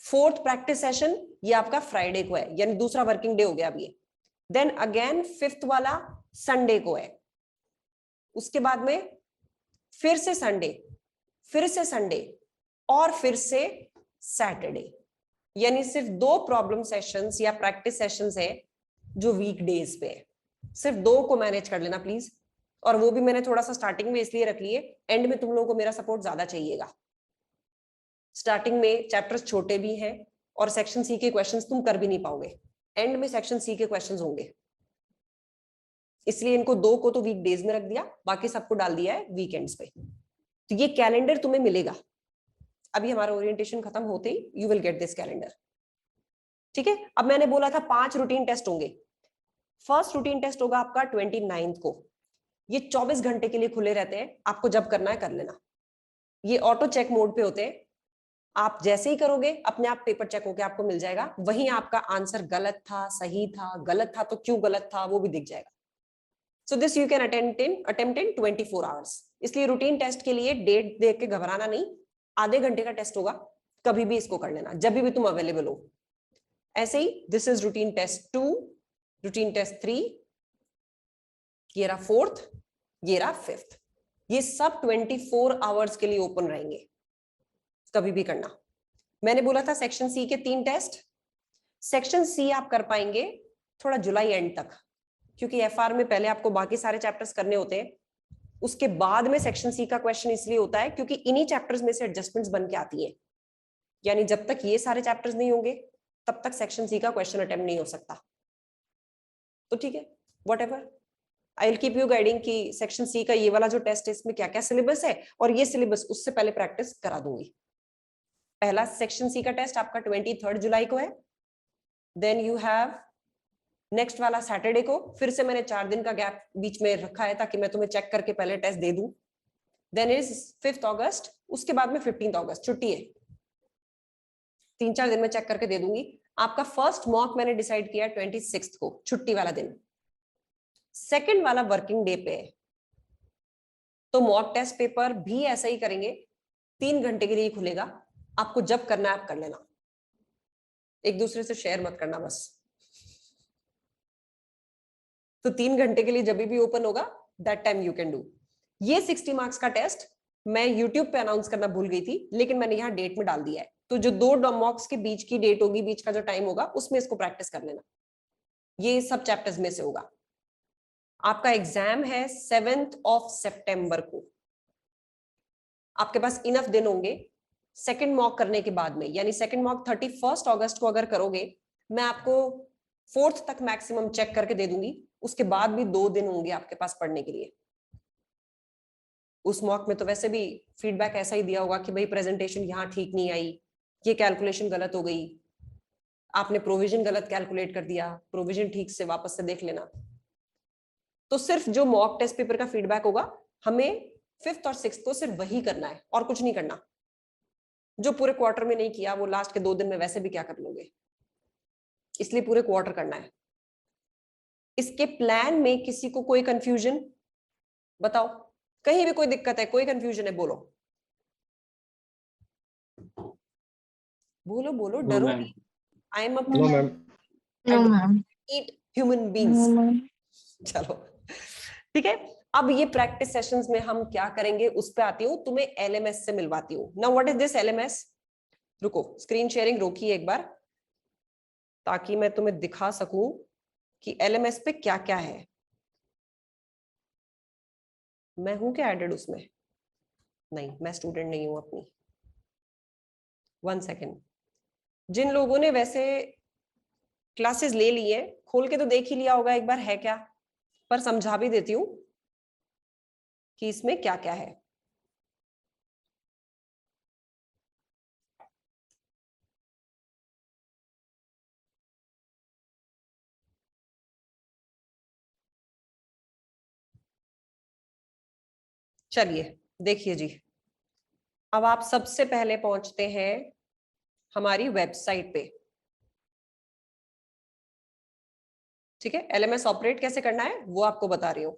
4th प्रैक्टिस सेशन ये आपका फ्राइडे को है, यानी दूसरा वर्किंग डे हो गया अभी. देन अगेन 5th वाला संडे को है. उसके बाद में फिर से संडे, फिर से संडे और फिर से सैटरडे. यानी सिर्फ 2 प्रॉब्लम सेशंस या प्रैक्टिस सेशंस है जो वीक डेज पे है. सिर्फ 2 को मैनेज कर लेना प्लीज. और वो भी मैंने थोड़ा सा स्टार्टिंग में इसलिए रख लिए, एंड में तुम लोगों को मेरा सपोर्ट ज्यादा चाहिएगा. स्टार्टिंग में चैप्टर्स छोटे भी हैं और सेक्शन सी के क्वेश्चंस तुम कर भी नहीं पाओगे, एंड में सेक्शन सी के क्वेश्चंस होंगे. इसलिए इनको 2 को तो वीक डेज में रख दिया, बाकी सबको डाल दिया है वीकेंड्स पे. तो ये कैलेंडर तुम्हें मिलेगा अभी हमारा ओरिएंटेशन खत्म होते ही. You will get this calendar. ठीक है. अब मैंने बोला था 5 रूटीन टेस्ट होंगे. फर्स्ट रूटीन टेस्ट होगा आपका 29 को. ये 24 घंटे के लिए खुले रहते हैं, आपको जब करना है कर लेना. ये ऑटो चेक मोड पे होते हैं. आप जैसे ही करोगे अपने आप पेपर चेक होके आपको मिल जाएगा. वहीं आपका आंसर गलत था, सही था, गलत था तो क्यों गलत था वो भी दिख जाएगा. So this you can attempt in 24 hours. इसलिए रूटीन टेस्ट के लिए डेट देख के घबराना नहीं, आधे घंटे का टेस्ट होगा, कभी भी इसको कर लेना जब भी तुम अवेलेबल हो। ऐसे ही this is routine test 2, routine test 3, ये रहा 4th, ये रहा 5th। ये सब 24 आवर्स के लिए ओपन रहेंगे, कभी भी करना। मैंने बोला था सेक्शन सी के 3 टेस्ट, सेक्शन सी आप कर पाएंगे थोड़ा जुलाई एंड तक, क्योंकि एफआर में पहले आपको बाकी सारे चैप्टर्स करने होते हैं, उसके बाद में सेक्शन सी का क्वेश्चन इसलिए होता है क्योंकि इन्हीं चैप्टर्स में से एडजस्टमेंट्स बन के आती है। यानी जब तक ये सारे चैप्टर्स नहीं होंगे तब तक सेक्शन सी का क्वेश्चन अटेम्प्ट नहीं हो सकता। तो ठीक है, whatever, I will keep you guiding कि सेक्शन सी का ये वाला जो टेस्ट है इसमें क्या क्या सिलेबस है, और ये सिलेबस उससे पहले प्रैक्टिस करा दूंगी। पहला सेक्शन सी का टेस्ट आपका 23 जुलाई को है, देन यू हैव नेक्स्ट वाला सैटरडे को, फिर से मैंने 4 दिन का गैप बीच में रखा है ताकि मैं तुम्हें चेक करके पहले टेस्ट दे दूं। देन इज 5 अगस्त, उसके बाद में 15 अगस्त छुट्टी है, 3-4 दिन में चेक करके दे दूंगी। आपका फर्स्ट मॉक मैंने डिसाइड किया 26 को, छुट्टी वाला दिन, सेकंड वाला वर्किंग डे पे है, तो मॉक टेस्ट पेपर भी ऐसा ही करेंगे, 3 घंटे के लिए खुलेगा, आपको जब करना है आप कर लेना, एक दूसरे से शेयर मत करना बस। तो 3 घंटे के लिए जब भी ओपन होगा that time you can do. ये 60 मार्क्स का टेस्ट मैं यूट्यूब पे अनाउंस करना भूल गई थी, लेकिन मैंने यहाँ डेट में डाल दिया है, तो जो 2 मॉक्स के बीच की डेट होगी, बीच का जो टाइम होगा, उसमें इसको प्रैक्टिस कर लेना। ये सब चैप्टर्स में से होगा। आपका एग्जाम है 7 सितंबर को, आपके पास इनफ दिन होंगे सेकंड मॉक करने के बाद में, यानी सेकंड मॉक 31 अगस्त को अगर करोगे, मैं आपको 4th तक मैक्सिमम चेक करके दे दूंगी, उसके बाद भी 2 दिन होंगे आपके पास पढ़ने के लिए। उस मॉक में तो वैसे भी फीडबैक ऐसा ही दिया होगा कि भाई प्रेजेंटेशन यहाँ ठीक नहीं आई, ये कैलकुलेशन गलत हो गई, आपने प्रोविजन गलत कैलकुलेट कर दिया, प्रोविजन ठीक से वापस से देख लेना। तो सिर्फ जो मॉक टेस्ट पेपर का फीडबैक होगा, हमें 5th और 6th को सिर्फ वही करना है और कुछ नहीं करना। जो पूरे क्वार्टर में नहीं किया वो लास्ट के 2 दिन में वैसे भी क्या कर लोगे, इसलिए पूरे क्वार्टर करना है। इसके प्लान में किसी को कोई कंफ्यूजन बताओ, कहीं भी कोई दिक्कत है, कोई कंफ्यूजन है, बोलो बोलो बोलो, डरो नहीं। I am
No, ma'am.
Eat human beings. चलो ठीक है, अब ये प्रैक्टिस सेशंस में हम क्या करेंगे उस पे आती हूँ, तुम्हें एलएमएस से मिलवाती हूँ। Now what is this LMS? रुको, स्क्रीन शेयरिंग रोकिए एक बार, ताकि मैं तुम्हें दिखा सकूं कि एलएमएस पे क्या क्या है। मैं हूं क्या एडेड उसमें? नहीं, मैं स्टूडेंट नहीं हूं अपनी। 1 सेकेंड। जिन लोगों ने वैसे क्लासेस ले ली है, खोल के तो देख ही लिया होगा एक बार है क्या, पर समझा भी देती हूँ कि इसमें क्या क्या है। चलिए देखिए जी, अब आप सबसे पहले पहुंचते हैं हमारी वेबसाइट पे। ठीक है, एलएमएस ऑपरेट कैसे करना है वो आपको बता रही हूं।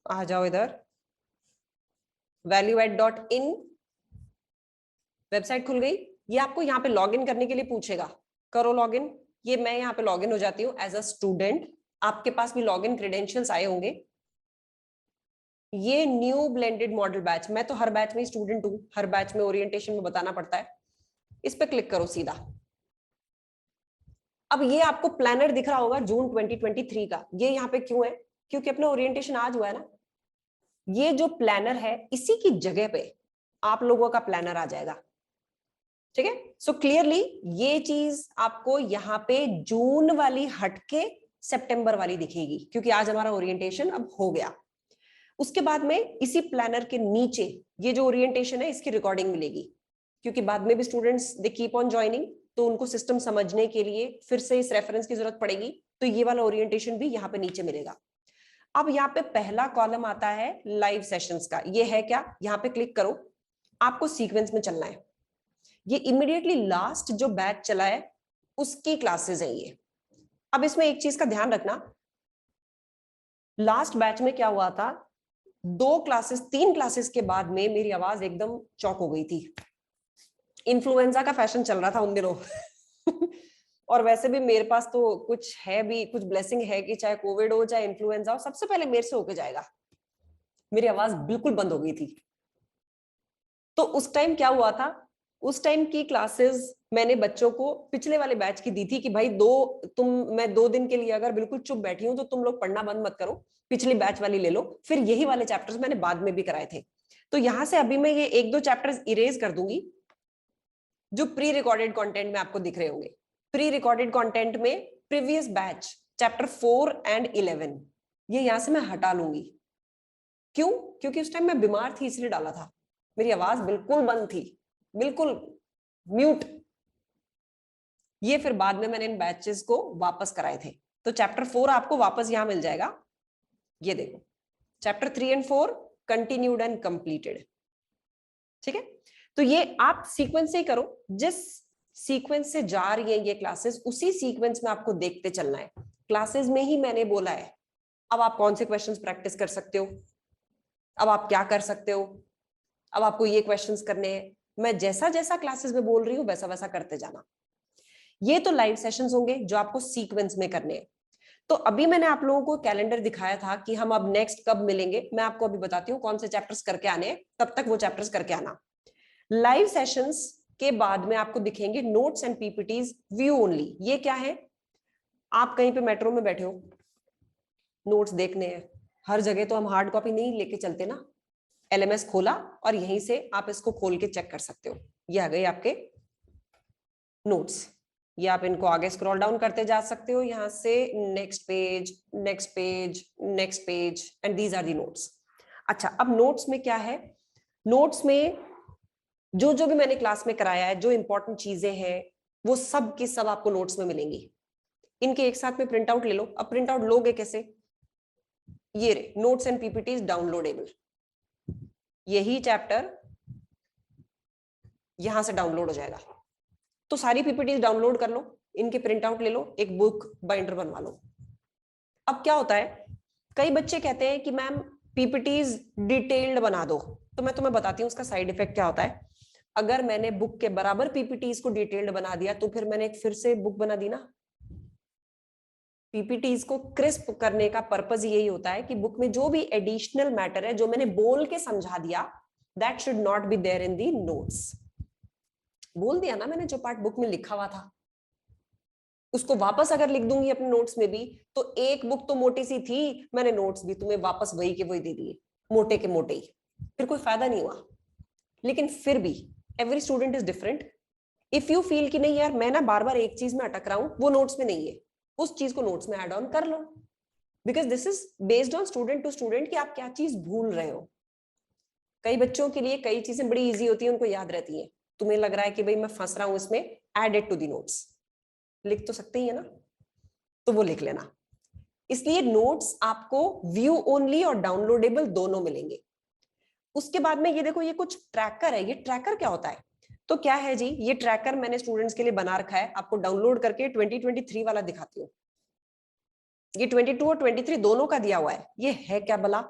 आ जाओ इधर, valueadd.in वेबसाइट खुल गई। ये आपको यहाँ पे लॉगिन करने के लिए पूछेगा, करो लॉगिन। ये मैं यहाँ पे लॉगिन हो जाती हूँ एज अ स्टूडेंट, आपके पास भी लॉगिन क्रेडेंशियल्स आए होंगे। ये न्यू ब्लेंडेड मॉडल बैच, मैं तो हर बैच में स्टूडेंट हूँ, हर बैच में ओरिएंटेशन में बताना पड़ता है। इस पे क्लिक करो सीधा। अब ये आपको प्लानर दिख रहा होगा जून 2023 का। ये यहाँ पे क्यों है? क्योंकि अपना ओरिएंटेशन आज हुआ है ना। ये जो प्लानर है इसी की जगह पे आप लोगों का प्लानर आ जाएगा। ठीक है, सो क्लियरली ये चीज आपको यहाँ पे जून वाली हटके सितंबर वाली दिखेगी, क्योंकि आज हमारा ओरिएंटेशन अब हो गया। उसके बाद में इसी प्लानर के नीचे ये जो ओरिएंटेशन है इसकी रिकॉर्डिंग मिलेगी, क्योंकि बाद में भी students they keep on joining, तो उनको सिस्टम समझने के लिए फिर से इस रेफरेंस की जरूरत पड़ेगी, तो ये वाला ओरिएंटेशन भी यहाँ पे नीचे मिलेगा। अब यहाँ पे पहला कॉलम आता है लाइव सेशंस का। ये है क्या? यहाँ पे क्लिक करो, आपको सीक्वेंस में चलना है। ये इमीडिएटली लास्ट जो बैच चला है उसकी क्लासेस है ये। अब इसमें एक चीज का ध्यान रखना, लास्ट बैच में क्या हुआ था, 3 क्लासेस के बाद में मेरी आवाज एकदम चौक हो गई थी। इन्फ्लुएंजा का फैशन चल रहा था उन दिनों और वैसे भी मेरे पास तो कुछ है भी, कुछ ब्लेसिंग है कि चाहे कोविड हो चाहे इन्फ्लुएंजा हो, सबसे पहले मेरे से होके जाएगा। मेरी आवाज बिल्कुल बंद हो गई थी। तो उस टाइम क्या हुआ था, उस टाइम की क्लासेस मैंने बच्चों को पिछले वाले बैच की दी थी कि भाई मैं 2 दिन के लिए अगर बिल्कुल चुप बैठी हूं तो तुम लोग पढ़ना बंद मत करो, पिछली बैच वाली ले लो। फिर यही वाले चैप्टर्स मैंने बाद में भी कराए थे। तो यहां से अभी मैं ये 1-2 चैप्टर्स इरेज कर दूंगी जो प्री रिकॉर्डेड कंटेंट में आपको दिख रहे होंगे। प्री रिकॉर्डेड कंटेंट में प्रीवियस बैच चैप्टर 4 एंड 11 ये यहां से मैं हटा लूंगी। क्यों? क्योंकि उस टाइम मैं बीमार थी इसलिए डाला था। मेरी आवाज बिल्कुल बंद थी, बिल्कुल म्यूट। ये फिर बाद में मैंने इन बैचेस को वापस कराए थे। तो चैप्टर 4 आपको वापस यहां मिल जाएगा। ये देखो, chapter 3 and 4 continued and completed. ठीक है, तो ये आप सीक्वेंस से ही करो, जिस सीक्वेंस से जा रही है ये क्लासेस उसी सीक्वेंस में आपको देखते चलना है। क्लासेस में ही मैंने बोला है अब आप कौन से क्वेश्चंस प्रैक्टिस कर सकते हो, अब आप क्या कर सकते हो, अब आपको ये क्वेश्चंस करने हैं। मैं जैसा जैसा क्लासेस में बोल रही हूँ वैसा वैसा करते जाना। ये तो लाइव सेशंस होंगे जो आपको सीक्वेंस में करने हैं। तो अभी मैंने आप लोगों को कैलेंडर दिखाया था कि हम अब नेक्स्ट कब मिलेंगे। मैं आपको अभी बताती हूँ कौन से चैप्टर्स करके आने हैं, तब तक वो चैप्टर्स करके आना। लाइव सेशंस के बाद में आपको दिखेंगे notes and PPTs view only. ये क्या है, आप कहीं पे मेट्रो में बैठे हो, नोट्स देखने हैं, हर जगह तो हम हार्ड कॉपी नहीं लेके चलते ना। एलएमएस खोला और यहीं से आप इसको खोल के चेक कर सकते हो। ये आ गए आपके नोट्स। ये आप इनको आगे स्क्रॉल डाउन करते जा सकते हो यहां से, next page, next page, next page, and these are the notes. अच्छा, अब नोट्स में क्या है, नोट्स में जो जो भी मैंने क्लास में कराया है, जो इंपॉर्टेंट चीजें हैं वो सब की सब आपको नोट्स में मिलेंगी। इनके एक साथ में प्रिंट आउट ले लो। अब प्रिंट आउट लोगे कैसे, ये रे नोट्स एंड पीपीटीज डाउनलोडेबल। यही चैप्टर यहां से डाउनलोड हो जाएगा। तो सारी पीपीटीज डाउनलोड कर लो, इनके प्रिंट आउट ले लो, एक बुक बाइंडर बनवा लो। अब क्या होता है, कई बच्चे कहते हैं कि मैम पीपीटीज डिटेल्ड बना दो। तो मैं तुम्हें बताती हूँ उसका साइड इफेक्ट क्या होता है। अगर मैंने बुक के बराबर पीपीटीज को डिटेल्ड बना दिया तो फिर मैंने एक फिर से बुक बना दी ना। पीपीटीज को क्रिस्प करने का पर्पस यही होता है कि बुक में जो भी एडिशनल मैटर है जो मैंने बोल के समझा दिया, that should not be there in the notes. बोल दिया ना मैंने, जो पार्ट बुक में लिखा हुआ था उसको वापस अगर लिख दूंगी अपने नोट्स में भी, तो एक बुक तो मोटी सी थी, मैंने नोट्स भी तुम्हें वापस वही के वही दे दिए, मोटे के मोटे ही, फिर कोई फायदा नहीं हुआ। लेकिन फिर भी every student is different. If you feel कि नहीं यार मैं ना बार बार एक चीज में अटक रहा हूं, वो नोट्स में नहीं है, उस चीज को नोट्स में ऐड ऑन कर लो। Because this is based on student to student कि आप क्या चीज भूल रहे हो। कई बच्चों के लिए कई चीजें बड़ी इजी होती है, उनको याद रहती है। तुम्हें लग रहा है कि भाई मैं फंस रहा हूं इसमें, add it to the notes. लिख तो सकते ही है ना, तो वो लिख लेना। इसलिए नोट्स आपको व्यू ओनली और डाउनलोडेबल दोनों मिलेंगे। उसके बाद में ये देखो, ये कुछ ट्रैकर है। ये ट्रैकर क्या होता है, तो क्या है जी, ये ट्रैकर मैंने स्टूडेंट्स के लिए बना रखा है। आपको डाउनलोड करके 2023 वाला दिखाती हूँ। ये 22 और 23 दोनों का दिया हुआ है। ये है क्या भला,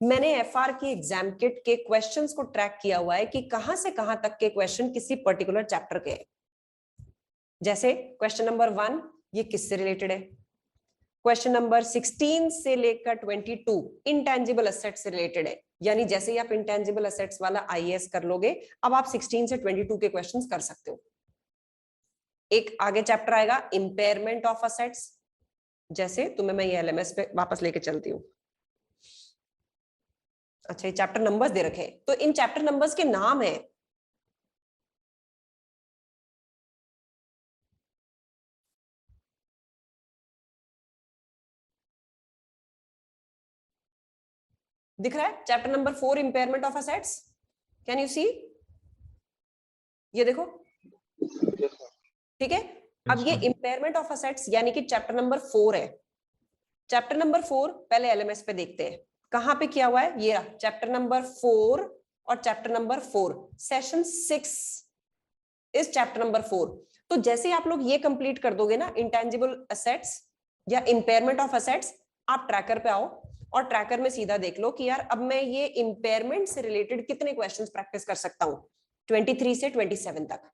मैंने एफआर की एग्जाम किट के क्वेश्चंस को ट्रैक किया हुआ है कि कहां से कहां तक के क्वेश्चन किसी पर्टिकुलर चैप्टर के हैं। जैसे क्वेश्चन नंबर 1 ये किससे रिलेटेड है, क्वेश्चन नंबर 16 से लेकर 22 इंटेंजिबल एसेट्स से रिलेटेड है। यानी जैसे ही आप इंटेंजिबल एसेट्स वाला आईएएस कर लोगे, अब आप 16 से 22 के क्वेश्चंस कर सकते हो। एक आगे चैप्टर आएगा इंपेयरमेंट ऑफ एसेट्स। जैसे तुम्हें मैं ये एलएमएस पे वापस लेके चलती हूँ। अच्छा, ये चैप्टर नंबर्स दे रखे हैं, तो इन चैप्टर नंबर्स के नाम है। दिख रहा है chapter number 4 impairment of assets, can you see, ये देखो, ठीक है। अब ये इंपेयरमेंट ऑफ एसेट्स यानी कि चैप्टर नंबर 4 है। चैप्टर नंबर 4 पहले एलएमएस पे देखते हैं कहां पे किया हुआ है। ये चैप्टर नंबर 4 और chapter number 4 session 6 is chapter number 4। तो जैसे आप लोग ये कंप्लीट कर दोगे ना, इंटेंजिबल एसेट्स या इम्पेयरमेंट ऑफ एसेट्स, आप ट्रैकर पे आओ और ट्रैकर में सीधा देख लो कि यार अब मैं ये इम्पेयरमेंट से रिलेटेड कितने क्वेश्चंस प्रैक्टिस कर सकता हूं 23 से 27 तक।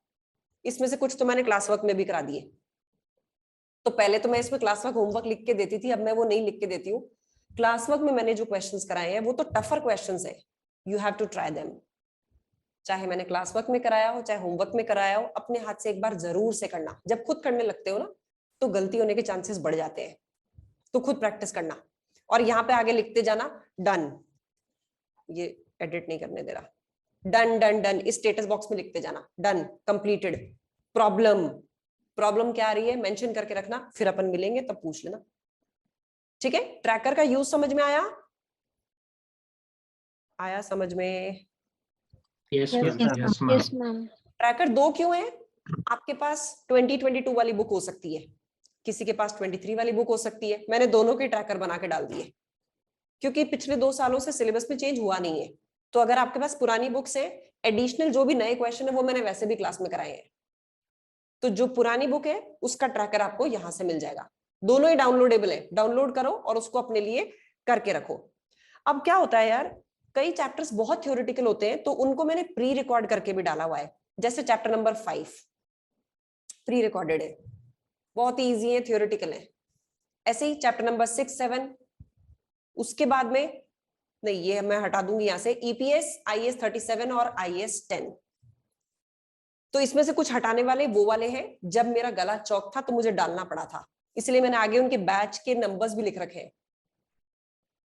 इसमें से कुछ तो मैंने क्लास वर्क में भी करा दिए। तो पहले तो मैं इसमें क्लास वर्क होमवर्क लिख के देती थी, अब मैं वो नहीं लिख के देती हूँ। क्लास वर्क में मैंने जो क्वेश्चंस कराए हैं वो तो टफर क्वेश्चंस है, you have to try them. चाहे मैंने क्लास वर्क में कराया हो चाहे होमवर्क में कराया हो, अपने हाथ से एक बार जरूर से करना। जब खुद करने लगते हो ना तो गलती होने के चांसेस बढ़ जाते हैं, तो खुद प्रैक्टिस करना। और यहाँ पे आगे लिखते जाना डन, ये एडिट नहीं करने दे रहा, डन डन डन, इस स्टेटस बॉक्स में लिखते जाना डन, कंप्लीटेड। प्रॉब्लम, प्रॉब्लम क्या आ रही है मेंशन करके रखना, फिर अपन मिलेंगे तब पूछ लेना, ठीक है। ट्रैकर का यूज समझ में आया? आया समझ में?
Yes,
Yes,
ma'am.
ma'am.
Yes, ma'am.
Yes, ma'am.
Tracker 2 क्यों है? आपके पास 2022 वाली बुक हो सकती है, किसी के पास 23 वाली बुक हो सकती है। मैंने दोनों के ट्रैकर बना के डाल दिए क्योंकि पिछले 2 सालों से सिलेबस में चेंज हुआ नहीं है। तो अगर आपके पास पुरानी बुक्स है, एडिशनल जो भी नए क्वेश्चन है वो मैंने वैसे भी क्लास में कराए हैं, तो जो पुरानी बुक है उसका ट्रैकर आपको यहां से मिल जाएगा। दोनों ही डाउनलोडेबल है, डाउनलोड करो और उसको अपने लिए करके रखो। अब क्या होता है यार, कई चैप्टर्स बहुत थ्योरेटिकल होते हैं तो उनको मैंने प्री रिकॉर्ड करके भी डाला हुआ है। जैसे चैप्टर नंबर 5 प्री रिकॉर्डेड है, बहुत ही इजी है, थ्योरेटिकल है। ऐसे ही चैप्टर नंबर 6, 7, उसके बाद में नहीं, ये मैं हटा दूंगी यहां से, ईपीएस, आईएएस 37 और आईएएस 10। तो इसमें से कुछ हटाने वाले वो वाले हैं, जब मेरा गला चौक था तो मुझे डालना पड़ा था, इसलिए मैंने आगे उनके बैच के नंबर्स भी लिख रखे हैं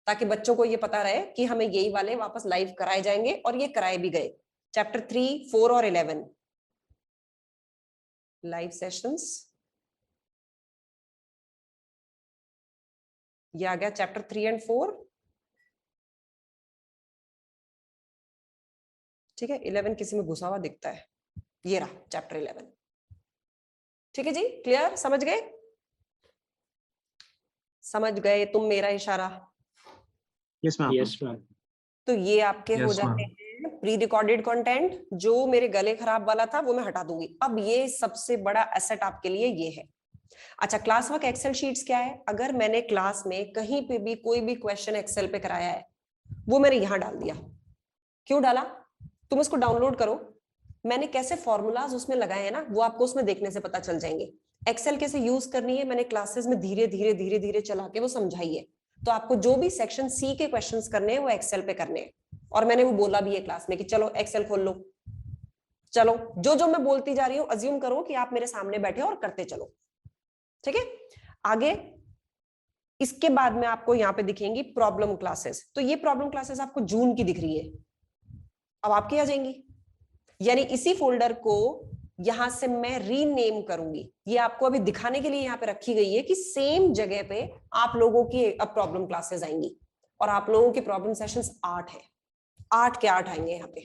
ताकि बच्चों को ये पता रहे कि हमें यही वाले वापस लाइव कराए जाएंगे, और ये कराए भी गए। चैप्टर 3, 4 और 11 लाइव सेशंस, ये आ गया चैप्टर 3 एंड 4, ठीक है। 11 किसी में घुसा हुआ दिखता है, ये रहा चैप्टर 11, ठीक है जी, क्लियर? समझ गए? समझ गए तुम मेरा इशारा?
Yes, ma'am. Yes, ma'am.
तो ये आपके हो
Yes,
जाते
ma'am.
हैं प्री रिकॉर्डेड कंटेंट। जो मेरे गले खराब वाला था वो मैं हटा दूंगी। अब ये सबसे बड़ा एसेट आपके लिए ये है। अच्छा, क्लास वर्क एक्सेल शीट्स क्या है? अगर मैंने क्लास में कहीं पे भी कोई भी क्वेश्चन एक्सेल पे कराया है वो मैंने यहां डाल दिया। क्यों डाला? तुम इसको डाउनलोड करो, मैंने कैसे फॉर्मूलाज उसमें लगाए हैं ना वो आपको उसमें देखने से पता चल जाएंगे। एक्सेल कैसे यूज करनी है मैंने क्लासेस में धीरे धीरे धीरे धीरे चला के वो समझाई है। तो आपको जो भी सेक्शन सी के क्वेश्चंस करने हैं वो एक्सेल पे करने हैं, और मैंने वो बोला भी है क्लास में कि चलो एक्सेल खोल लो। चलो, जो जो मैं बोलती जा रही हूँ अज्यूम करो कि आप मेरे सामने बैठे और करते चलो, ठीक है। आगे इसके बाद में आपको यहाँ पे दिखेंगी प्रॉब्लम क्लासेस। तो ये प्रॉब्लम क्लासेस आपको जून की दिख रही है, अब आपकी आ जाएंगी। यानी इसी फोल्डर को यहां से मैं रीनेम करूंगी। ये आपको अभी दिखाने के लिए यहाँ पे रखी गई है कि सेम जगह पे आप लोगों की अब प्रॉब्लम क्लासेस आएंगी, और आप लोगों की प्रॉब्लम सेशंस 8 है, 8 के 8 आएंगे यहाँ पे,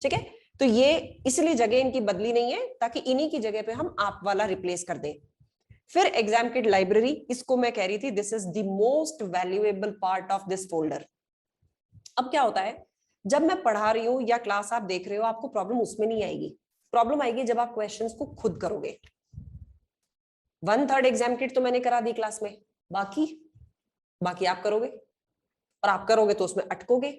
ठीक है। तो ये इसलिए जगह इनकी बदली नहीं है ताकि इन्हीं की जगह पे हम आप वाला रिप्लेस कर दें। फिर एग्जाम किट लाइब्रेरी, इसको मैं कह रही थी this is the most valuable part of this folder. अब क्या होता है, जब मैं पढ़ा रही हूं या क्लास आप देख रहे हो, आपको प्रॉब्लम उसमें नहीं आएगी। प्रॉब्लम आएगी जब आप क्वेश्चंस को खुद करोगे। 1/3 एग्जाम किट तो मैंने करा दी क्लास में, बाकी आप करोगे, और आप करोगे तो उसमें अटकोगे।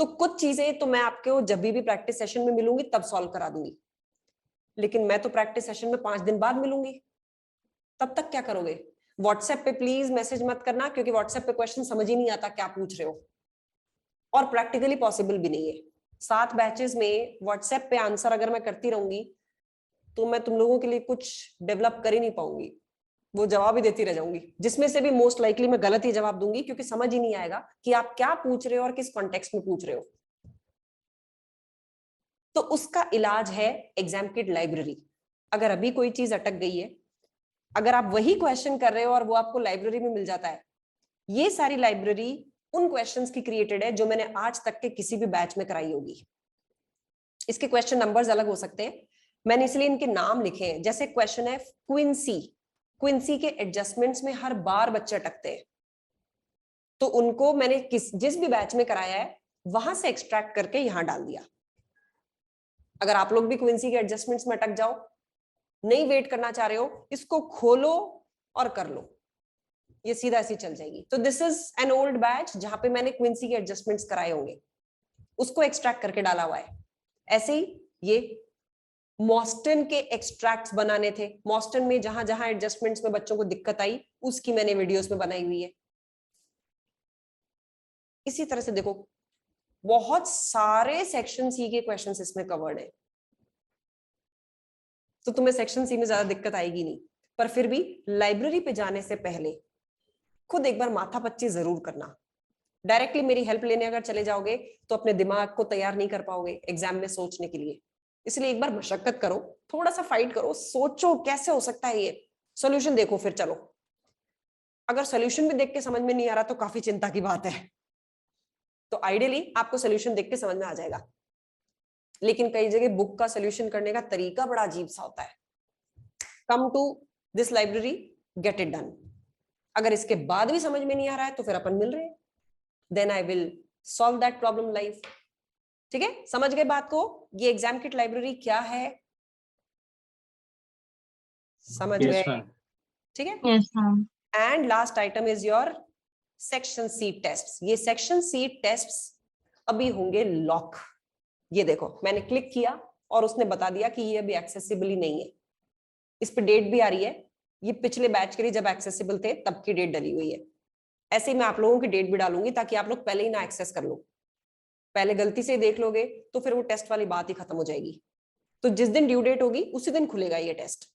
तो कुछ चीजें तो मैं आपको जब भी प्रैक्टिस सेशन में मिलूंगी तब सॉल्व करा दूंगी, लेकिन मैं तो प्रैक्टिस सेशन में 5 दिन बाद मिलूंगी, तब तक क्या करोगे? व्हाट्सएप पे प्लीज मैसेज मत करना, क्योंकि व्हाट्सएप पे क्वेश्चन समझ ही नहीं आता क्या पूछ रहे हो, और प्रैक्टिकली पॉसिबल भी नहीं है। 7 बैचेस में व्हाट्सएप पे आंसर अगर मैं करती रहूंगी तो मैं तुम लोगों के लिए कुछ डेवलप कर ही नहीं पाऊंगी, वो जवाब ही देती रह जाऊंगी, जिसमें से भी मोस्ट लाइकली मैं गलत ही जवाब दूंगी, क्योंकि समझ ही नहीं आएगा कि आप क्या पूछ रहे हो और किस कॉन्टेक्स्ट में पूछ रहे हो। तो उसका इलाज है एग्जाम किट लाइब्रेरी। अगर अभी कोई चीज अटक गई है, अगर आप वही क्वेश्चन कर रहे हो और वो आपको लाइब्रेरी में मिल जाता है, ये सारी लाइब्रेरी उन क्वेश्चंस की क्रिएटेड है जो मैंने आज तक के किसी भी बैच में कराई होगी। इसके क्वेश्चन नंबर्स अलग हो सकते हैं, मैंने इसलिए इनके नाम लिखे हैं। जैसे क्वेश्चन है क्विंसी के एडजस्टमेंट्स में हर बार बच्चे अटकते हैं, तो उनको मैंने जिस भी बैच में कराया है वहां से एक्सट्रैक्ट करके यहां डाल दिया। अगर आप लोग भी क्विंसी के एडजस्टमेंट्स में अटक जाओ, नहीं वेट करना चाह रहे हो, इसको खोलो और कर लो, ये सीधा ऐसी चल जाएगी। तो this is an old batch जहां पे मैंने क्विंसी के एडजस्टमेंट्स कराए होंगे, उसको एक्सट्रैक्ट करके डाला हुआ है। ऐसे ही ये मॉस्टन के एक्सट्रैक्ट्स बनाने थे, मॉस्टन में जहां जहां एडजस्टमेंट्स में बच्चों को दिक्कत आई उसकी मैंने वीडियोस में बनाई हुई है। इसी तरह से देखो बहुत सारे सेक्शन सी के क्वेश्चंस इसमें कवर्ड है, तो तुम्हें सेक्शन सी में ज्यादा दिक्कत आएगी नहीं। पर फिर भी लाइब्रेरी पे जाने से पहले खुद एक बार माथा पच्ची जरूर करना। डायरेक्टली मेरी हेल्प लेने अगर चले जाओगे तो अपने दिमाग को तैयार नहीं कर पाओगे एग्जाम में सोचने के लिए। इसलिए एक बार मशक्कत करो, थोड़ा सा फाइट करो, सोचो कैसे हो सकता है ये, सॉल्यूशन देखो, फिर चलो। अगर सॉल्यूशन भी देख के समझ में नहीं आ रहा तो काफी चिंता की बात है। तो आइडियली आपको सॉल्यूशन देख के समझ में आ जाएगा, लेकिन कई जगह बुक का सॉल्यूशन करने का तरीका बड़ा अजीब सा होता है। Come to this library, get it done. अगर इसके बाद भी समझ में नहीं आ रहा है तो फिर अपन मिल रहे हैं, then I will solve that problem live. ठीक है, समझ गए बात को? ये एग्जाम किट लाइब्रेरी क्या है, समझ
Yes,
गए?
ma'am.
ठीक है।
Yes, ma'am.
And last item is your section C test. ये सेक्शन सी टेस्ट अभी होंगे लॉक। ये देखो मैंने क्लिक किया और उसने बता दिया कि ये अभी एक्सेसिबल ही नहीं है। इस पे डेट भी आ रही है, ये पिछले बैच के लिए जब एक्सेसिबल थे तब की डेट डली हुई है। ऐसे ही मैं आप लोगों की डेट भी डालूंगी ताकि आप लोग पहले ही ना एक्सेस कर लो। पहले गलती से देख लोगे तो फिर वो टेस्ट वाली बात ही खत्म हो जाएगी। तो जिस दिन ड्यू डेट होगी उसी दिन खुलेगा ये टेस्ट।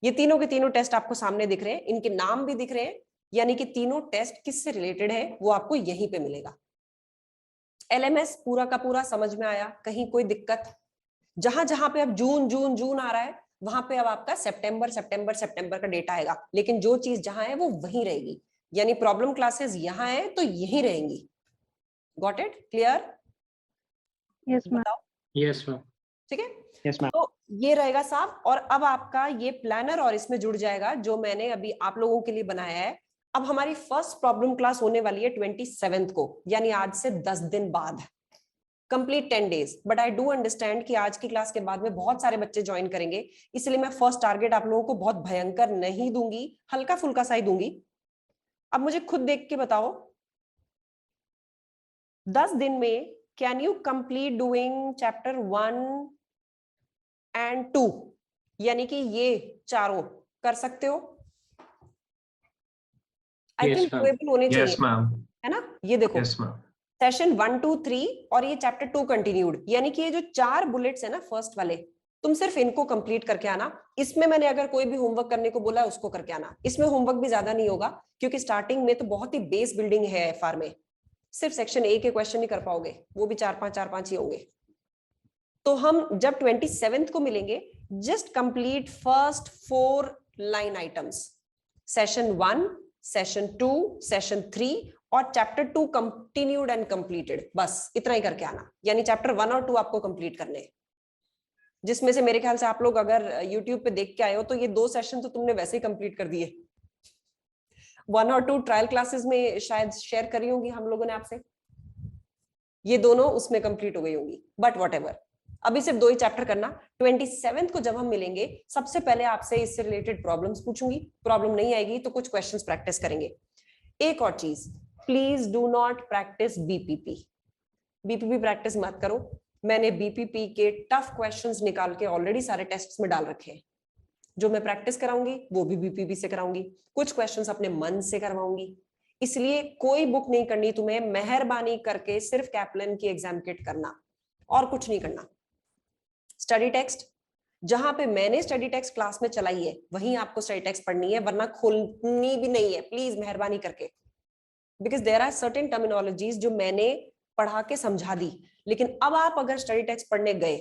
ये तीनों के तीनों टेस्ट आपको सामने दिख रहे हैं, इनके नाम भी दिख रहे हैं, यानी कि तीनों टेस्ट किससे रिलेटेड है वो आपको यहीं पे मिलेगा। एलएमएस पूरा का पूरा समझ में आया? कहीं कोई दिक्कत? जहां जहां पे अब जून जून जून आ रहा है वहां पे अब आपका सितंबर सितंबर सितंबर का डेटा आएगा, लेकिन जो चीज जहां है वो वहीं रहेगी। यानी प्रॉब्लम क्लासेस यहां है तो यहीं रहेंगी। Got it? Clear?
Yes, ma'am.
बताओ।
Yes, ma'am.
ठीक है,
Yes, ma'am.
तो ये रहेगा साहब। और अब आपका ये प्लानर और इसमें जुड़ जाएगा जो मैंने अभी आप लोगों के लिए बनाया है। अब हमारी फर्स्ट प्रॉब्लम क्लास होने वाली है 27 को, यानी आज से 10 दिन बाद, complete 10 days. But I do understand कि आज की क्लास के बाद में बहुत सारे बच्चे ज्वाइन करेंगे, इसलिए मैं फर्स्ट टारगेट आप लोगों को बहुत भयंकर नहीं दूंगी, हल्का फुल्का सा ही दूंगी। अब मुझे खुद देख के बताओ 10 दिन में can you complete doing chapter 1 and 2, यानी कि ये चारों कर सकते हो? आई
Yes,
थिंक
ma'am.
डूएबल होने चाहिए,
Yes, ma'am.
है ना? ये देखो
Yes, ma'am.
सेशन 1 2 3 और ये चैप्टर 2 कंटिन्यूड, यानी कि ये जो 4 बुलेट्स है ना फर्स्ट वाले, तुम सिर्फ इनको कंप्लीट करके आना। इसमें मैंने अगर कोई भी होमवर्क करने को बोला है उसको करके आना। इसमें होमवर्क भी ज्यादा नहीं होगा क्योंकि स्टार्टिंग में तो बहुत ही बेस बिल्डिंग है एफआर में, सिर्फ सेक्शन ए के क्वेश्चन नहीं कर पाओगे, वो भी 4-5 ही होंगे। तो हम जब 27th को मिलेंगे, just complete first 4 line items, session 1, session 2, session 3 और चैप्टर 2 कंटिन्यूड एंड कंप्लीटेड, बस इतना ही करके आना। यानी चैप्टर 1 और 2 आपको कंप्लीट करने हैं, जिसमें से मेरे ख्याल से आप लोग अगर यूट्यूब पे देख के आए हो तो ये 2 सेशन तो तुमने वैसे ही कंप्लीट कर दिए। 1 और 2 ट्रायल क्लासेस में शायद शेयर करी होंगी हम लोगों ने आपसे, ये दोनों उसमें कंप्लीट हो गई होंगी। बट व्हाटएवर, अभी सिर्फ 2 ही चैप्टर करना। 27th को जब हम मिलेंगे सबसे पहले आपसे इससे रिलेटेड प्रॉब्लम्स पूछूंगी, प्रॉब्लम नहीं आएगी तो कुछ क्वेश्चंस प्रैक्टिस करेंगे। एक और चीज, please do not practice BPP. BPP practice मत करो। मैंने बीपीपी के टफ क्वेश्चंस निकाल के ऑलरेडी सारे टेस्ट्स में डाल रखे हैं। जो मैं प्रैक्टिस कराऊंगी वो भी बीपीपी से कराऊंगी, कुछ क्वेश्चंस अपने मन से करवाऊंगी। इसलिए कोई बुक नहीं करनी तुम्हें, मेहरबानी करके सिर्फ कैप्लन की एग्जाम किट करना और कुछ नहीं करना। स्टडी टेक्स्ट जहां पे मैंने स्टडी टेक्स्ट क्लास में चलाई है वहीं आपको स्टडी टेक्स्ट पढ़नी है, वरना खोलनी भी नहीं है प्लीज मेहरबानी करके, because there are certain terminologies जो मैंने पढ़ा के समझा दी, लेकिन अब आप अगर स्टडी टेक्स्ट पढ़ने गए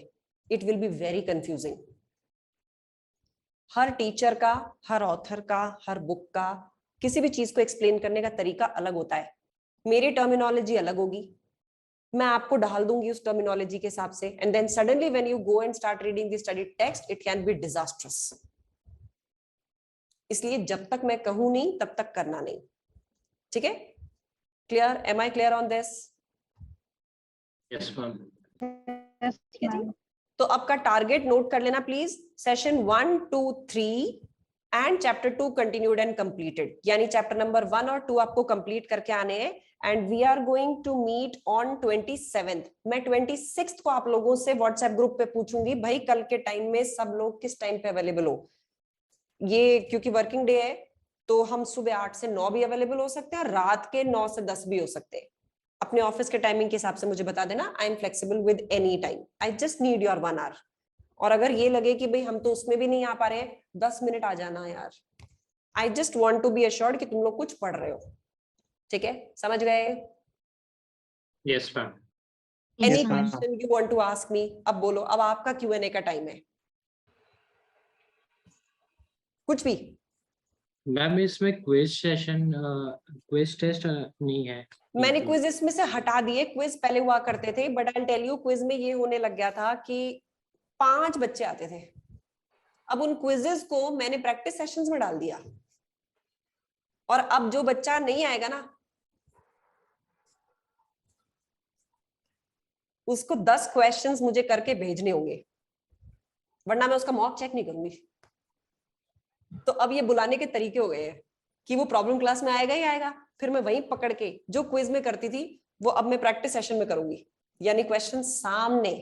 it will be very confusing. Her teacher का, हर ऑथर का, हर बुक का किसी भी चीज को एक्सप्लेन करने का तरीका अलग होता है। मेरी टर्मिनोलॉजी अलग होगी, मैं आपको डाल दूंगी उस टर्मिनोलॉजी के हिसाब से, and then suddenly when you go and start reading the study text it can be disastrous. इसलिए जब तक मैं कहूं नहीं तब तक करना नहीं, ठीक है? Clear? Am I clear on this?
Yes, ma'am.
Yes,
ठीक है जी?
ma'am.
तो आपका टारगेट नोट कर लेना please, session 1, 2, 3 and chapter 2 continued and completed, यानी चैप्टर नंबर 1 और 2 आपको कंप्लीट करके आने हैं। And we are going to meet on 27th। मैं 26th को आप लोगों से व्हाट्सएप ग्रुप पे पूछूंगी भाई कल के टाइम में सब लोग किस टाइम पे अवेलेबल हो। ये क्योंकि वर्किंग डे है तो हम सुबह 8 से 9 भी अवेलेबल हो सकते हैं, रात के 9 से 10 भी हो सकते हैं। अपने ऑफिस के टाइमिंग के हिसाब से मुझे बता देना, I am flexible with any time, I just need your 1 hour। और अगर ये लगे कि भाई हम तो उसमें भी नहीं आ पा रहे हैं, 10 मिनट आ जाना यार। I just want to be assured कि तुम लोग कुछ पढ़ रहे हो। ठीक है, समझ गए?
Yes ma'am.
Any question you want to ask me? अब बोलो, अब आपका Q&A का टाइम है, कुछ भी।
मैम इसमें क्विज सेशन क्विज टेस्ट नहीं है।
मैंने क्विज इसमें से हटा दिए, क्विज पहले हुआ करते थे, but I tell you quiz में ये होने लग गया था कि 5 बच्चे आते थे। अब उन क्विजेस को मैंने प्रैक्टिस सेशंस में डाल दिया, और अब जो बच्चा नहीं आएगा ना उसको 10 क्वेश्चंस मुझे करके भेजने होंगे, वरना मैं उसका मॉक चेक नहीं करूंगी। तो अब ये बुलाने के तरीके हो गए हैं कि वो प्रॉब्लम क्लास में आएगा ही आएगा, फिर मैं वहीं पकड़ के जो क्विज में करती थी वो अब मैं प्रैक्टिस सेशन में करूंगी, यानी क्वेश्चन सामने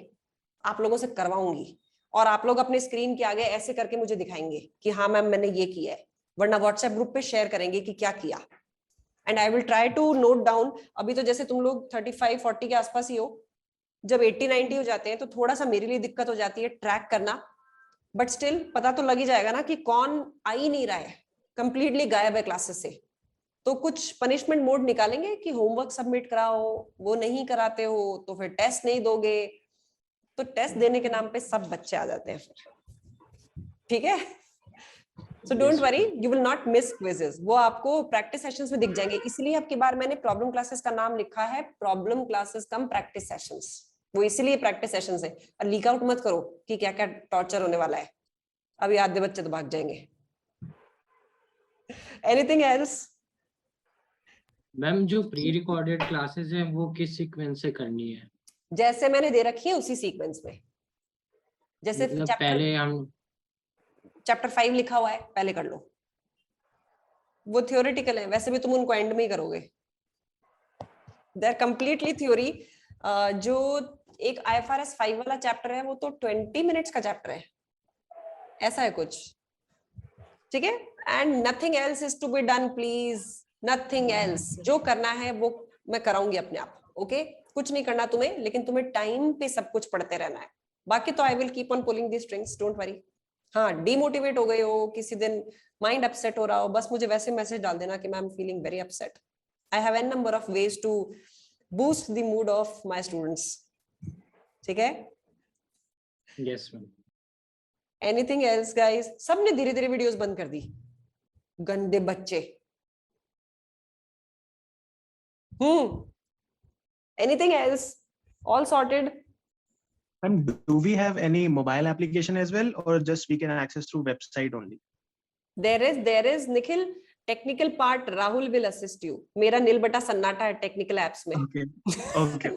आप लोगों से करवाऊंगी, और आप लोग अपने स्क्रीन के आगे ऐसे करके मुझे दिखाएंगे कि हाँ मैम मैंने ये किया है, वरना व्हाट्सएप ग्रुप पे शेयर करेंगे कि क्या किया। And I will try to note down. अभी तो जैसे तुम लोग 35-40 के आसपास ही हो, जब 80-90 हो जाते हैं तो थोड़ा सा मेरे लिए दिक्कत हो जाती है ट्रैक करना, बट स्टिल पता तो लग ही जाएगा ना कि कौन आ ही नहीं रहा है, कंप्लीटली गायब है क्लासेस से। तो कुछ पनिशमेंट मोड निकालेंगे कि होमवर्क सबमिट कराओ, वो नहीं कराते हो तो फिर टेस्ट नहीं दोगे, तो टेस्ट देने के नाम पे सब बच्चे आ जाते हैं फिर। ठीक है, so don't worry, you will not miss quizzes, वो आपको प्रैक्टिस सेशंस में दिख जाएंगे। इसलिए अब की बार मैंने प्रॉब्लम क्लासेस का नाम लिखा है प्रॉब्लम क्लासेस कम प्रैक्टिस सेशंस, वो इसीलिए प्रैक्टिस सेशंस है। और लीक आउट मत करो कि क्या क्या टॉर्चर होने वाला है, अभी आधे बच्चे तो भाग जाएंगे। Anything else?
मैम जो प्री रिकॉर्डेड क्लासेस हैं वो किस सीक्वेंस से करनी है?
जैसे मैंने दे रखी है उसी सीक्वेंस में, जैसे
मतलब पहले हम
चैप्टर 5 लिखा हुआ है पहले कर लो, वो थियोरेटिकल है, वैसे भी तुम उनको एंड में ही करोगे, दे आर कंप्लीटली थ्योरी। जो एक IFRS 5 वाला चैप्टर है वो तो 20 मिनट्स का चैप्टर है, ऐसा है कुछ। ठीक है, and nothing else is to be done please, nothing else. जो करना है वो मैं कराऊंगी अपने आप, ओके? कुछ नहीं करना तुम्हें, लेकिन तुम्हें टाइम पे सब कुछ पढ़ते रहना है। बाकी तो I will keep on pulling the strings, don't worry. हाँ, डिमोटिवेट हो गए हो, किसी दिन माइंड अपसेट हो रहा हो, बस मुझे वैसे मैसेज डाल देना कि ma'am feeling very upset. I have an number of ways to boost the mood of my students. ठीक है?
Yes ma'am.
Anything else guys? सबने धीरे धीरे वीडियोस बंद कर दी, गंदे बच्चे। Anything else? All sorted?
And do we have any mobile application as well, or just we can access through website only?
There is Nikhil. Technical part Rahul will assist you. मेरा नील बटा सन्नाटा है टेक्निकल एप्स में।
Okay. Okay.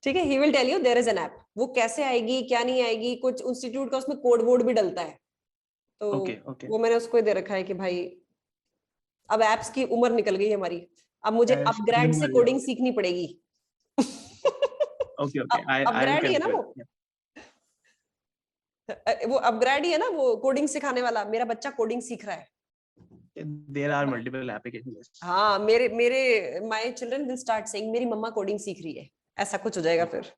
ठीक है, he will tell you there is an app. वो कैसे आएगी क्या नहीं आएगी, कुछ इंस्टीट्यूट का उसमें कोड वोड भी डलता है, तो
okay.
वो मैंने उसको दे रखा है कि भाई अब एप्स की उम्र निकल गई हमारी, अब मुझे अपग्रेड से कोडिंग सीखनी पड़ेगी।
Okay.
अपग्रेड ही है ना वो अपग्रेड ही है ना वो कोडिंग सिखाने वाला, मेरा बच्चा कोडिंग सीख रहा है।
There are multiple applications.
हाँ, मेरे my children will start saying मेरी मम्मा कोडिंग सीख रही है, ऐसा कुछ हो जाएगा फिर।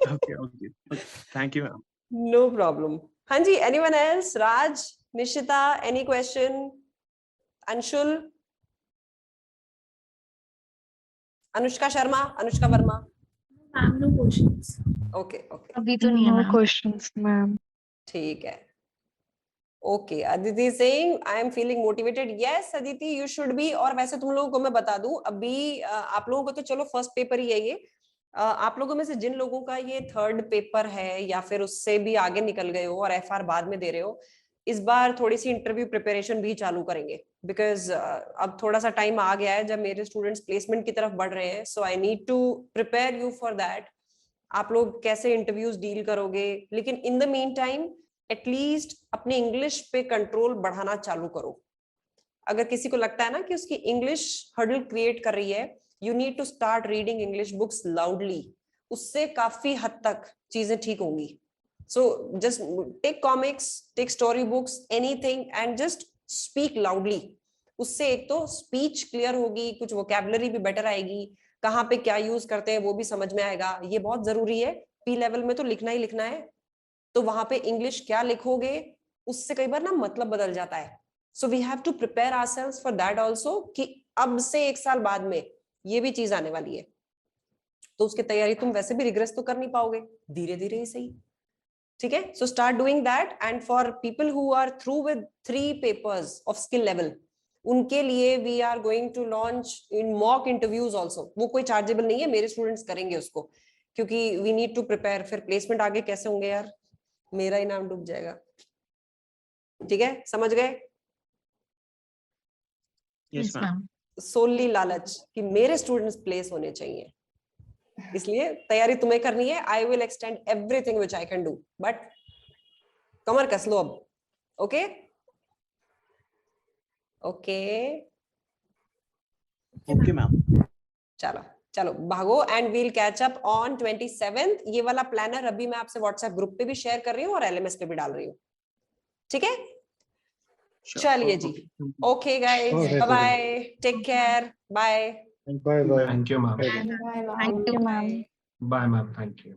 Okay. Thank you, ma'am.
No problem. हाँ जी, anyone else? Raj, Nishita, any question? Anshul, Anushka Sharma, Anushka Verma?
Ma'am no questions.
Okay
अभी तो नहीं है मैम। No questions ma'am.
ठीक है, okay. Aditi Singh, I am feeling motivated. Yes Aditi, you should be. और वैसे तुम लोगों को मैं बता दूं, अभी आप लोगों को तो चलो फर्स्ट पेपर ही है ये, आप लोगों में से जिन लोगों का ये थर्ड पेपर है या फिर उससे भी आगे निकल गए हो और FR बाद में दे रहे हो, इस बार थोड़ी सी इंटरव्यू प्रिपरेशन भी चालू करेंगे, बिकॉज अब थोड़ा सा टाइम आ गया है जब मेरे स्टूडेंट्स प्लेसमेंट की तरफ बढ़ रहे हैं, so I need to prepare you for that. आप लोग कैसे इंटरव्यूज डील करोगे, लेकिन in the mean time at least अपने इंग्लिश पे कंट्रोल बढ़ाना चालू करो। अगर किसी को लगता है ना कि उसकी इंग्लिश हर्डल क्रिएट कर रही है, you need to start reading English books loudly, उससे काफी हद तक चीजें ठीक होंगी। So just take comics, take story books, anything and just speak loudly. उससे एक तो स्पीच क्लियर होगी, कुछ वोकैबुलरी भी बेटर आएगी, कहाँ पे क्या यूज करते हैं वो भी समझ में आएगा। ये बहुत जरूरी है, पी लेवल में तो लिखना ही लिखना है, तो वहां पे इंग्लिश क्या लिखोगे उससे कई बार ना मतलब बदल जाता है। So we have to prepare ourselves for that also कि अब से 1 साल बाद में ये भी चीज आने वाली है, तो उसकी तैयारी तुम वैसे भी रिग्रेस तो कर नहीं पाओगे, धीरे धीरे ही सही। ठीक है, so start doing that. And for people who are through with 3 papers of skill level, उनके लिए we are going to launch in mock interviews also. वो कोई चार्जेबल नहीं है, मेरे स्टूडेंट्स करेंगे उसको, क्योंकि वी नीड टू प्रिपेयर। फिर प्लेसमेंट आगे कैसे होंगे यार, मेरा ही नाम डूब जाएगा। ठीक है, समझ गए?
Yes, ma'am.
सोली लालच कि मेरे स्टूडेंट्स प्लेस होने चाहिए, इसलिए तैयारी तुम्हें करनी है। I will extend everything which I can do, but कमर कस लो अब। Okay okay
Okay, ma'am.
चलो चलो भागो, and we'll catch up on 27th। ये वाला प्लानर अभी मैं आपसे व्हाट्सएप ग्रुप पे भी शेयर कर रही हूँ और एलएमएस पे भी डाल रही हूँ। ठीक है,
Sure.
चलिए जी, okay guys, bye bye, take care, bye
Bye bye.
Thank you, ma'am.
Bye.
Thank you, ma'am.
Bye, ma'am. Thank you.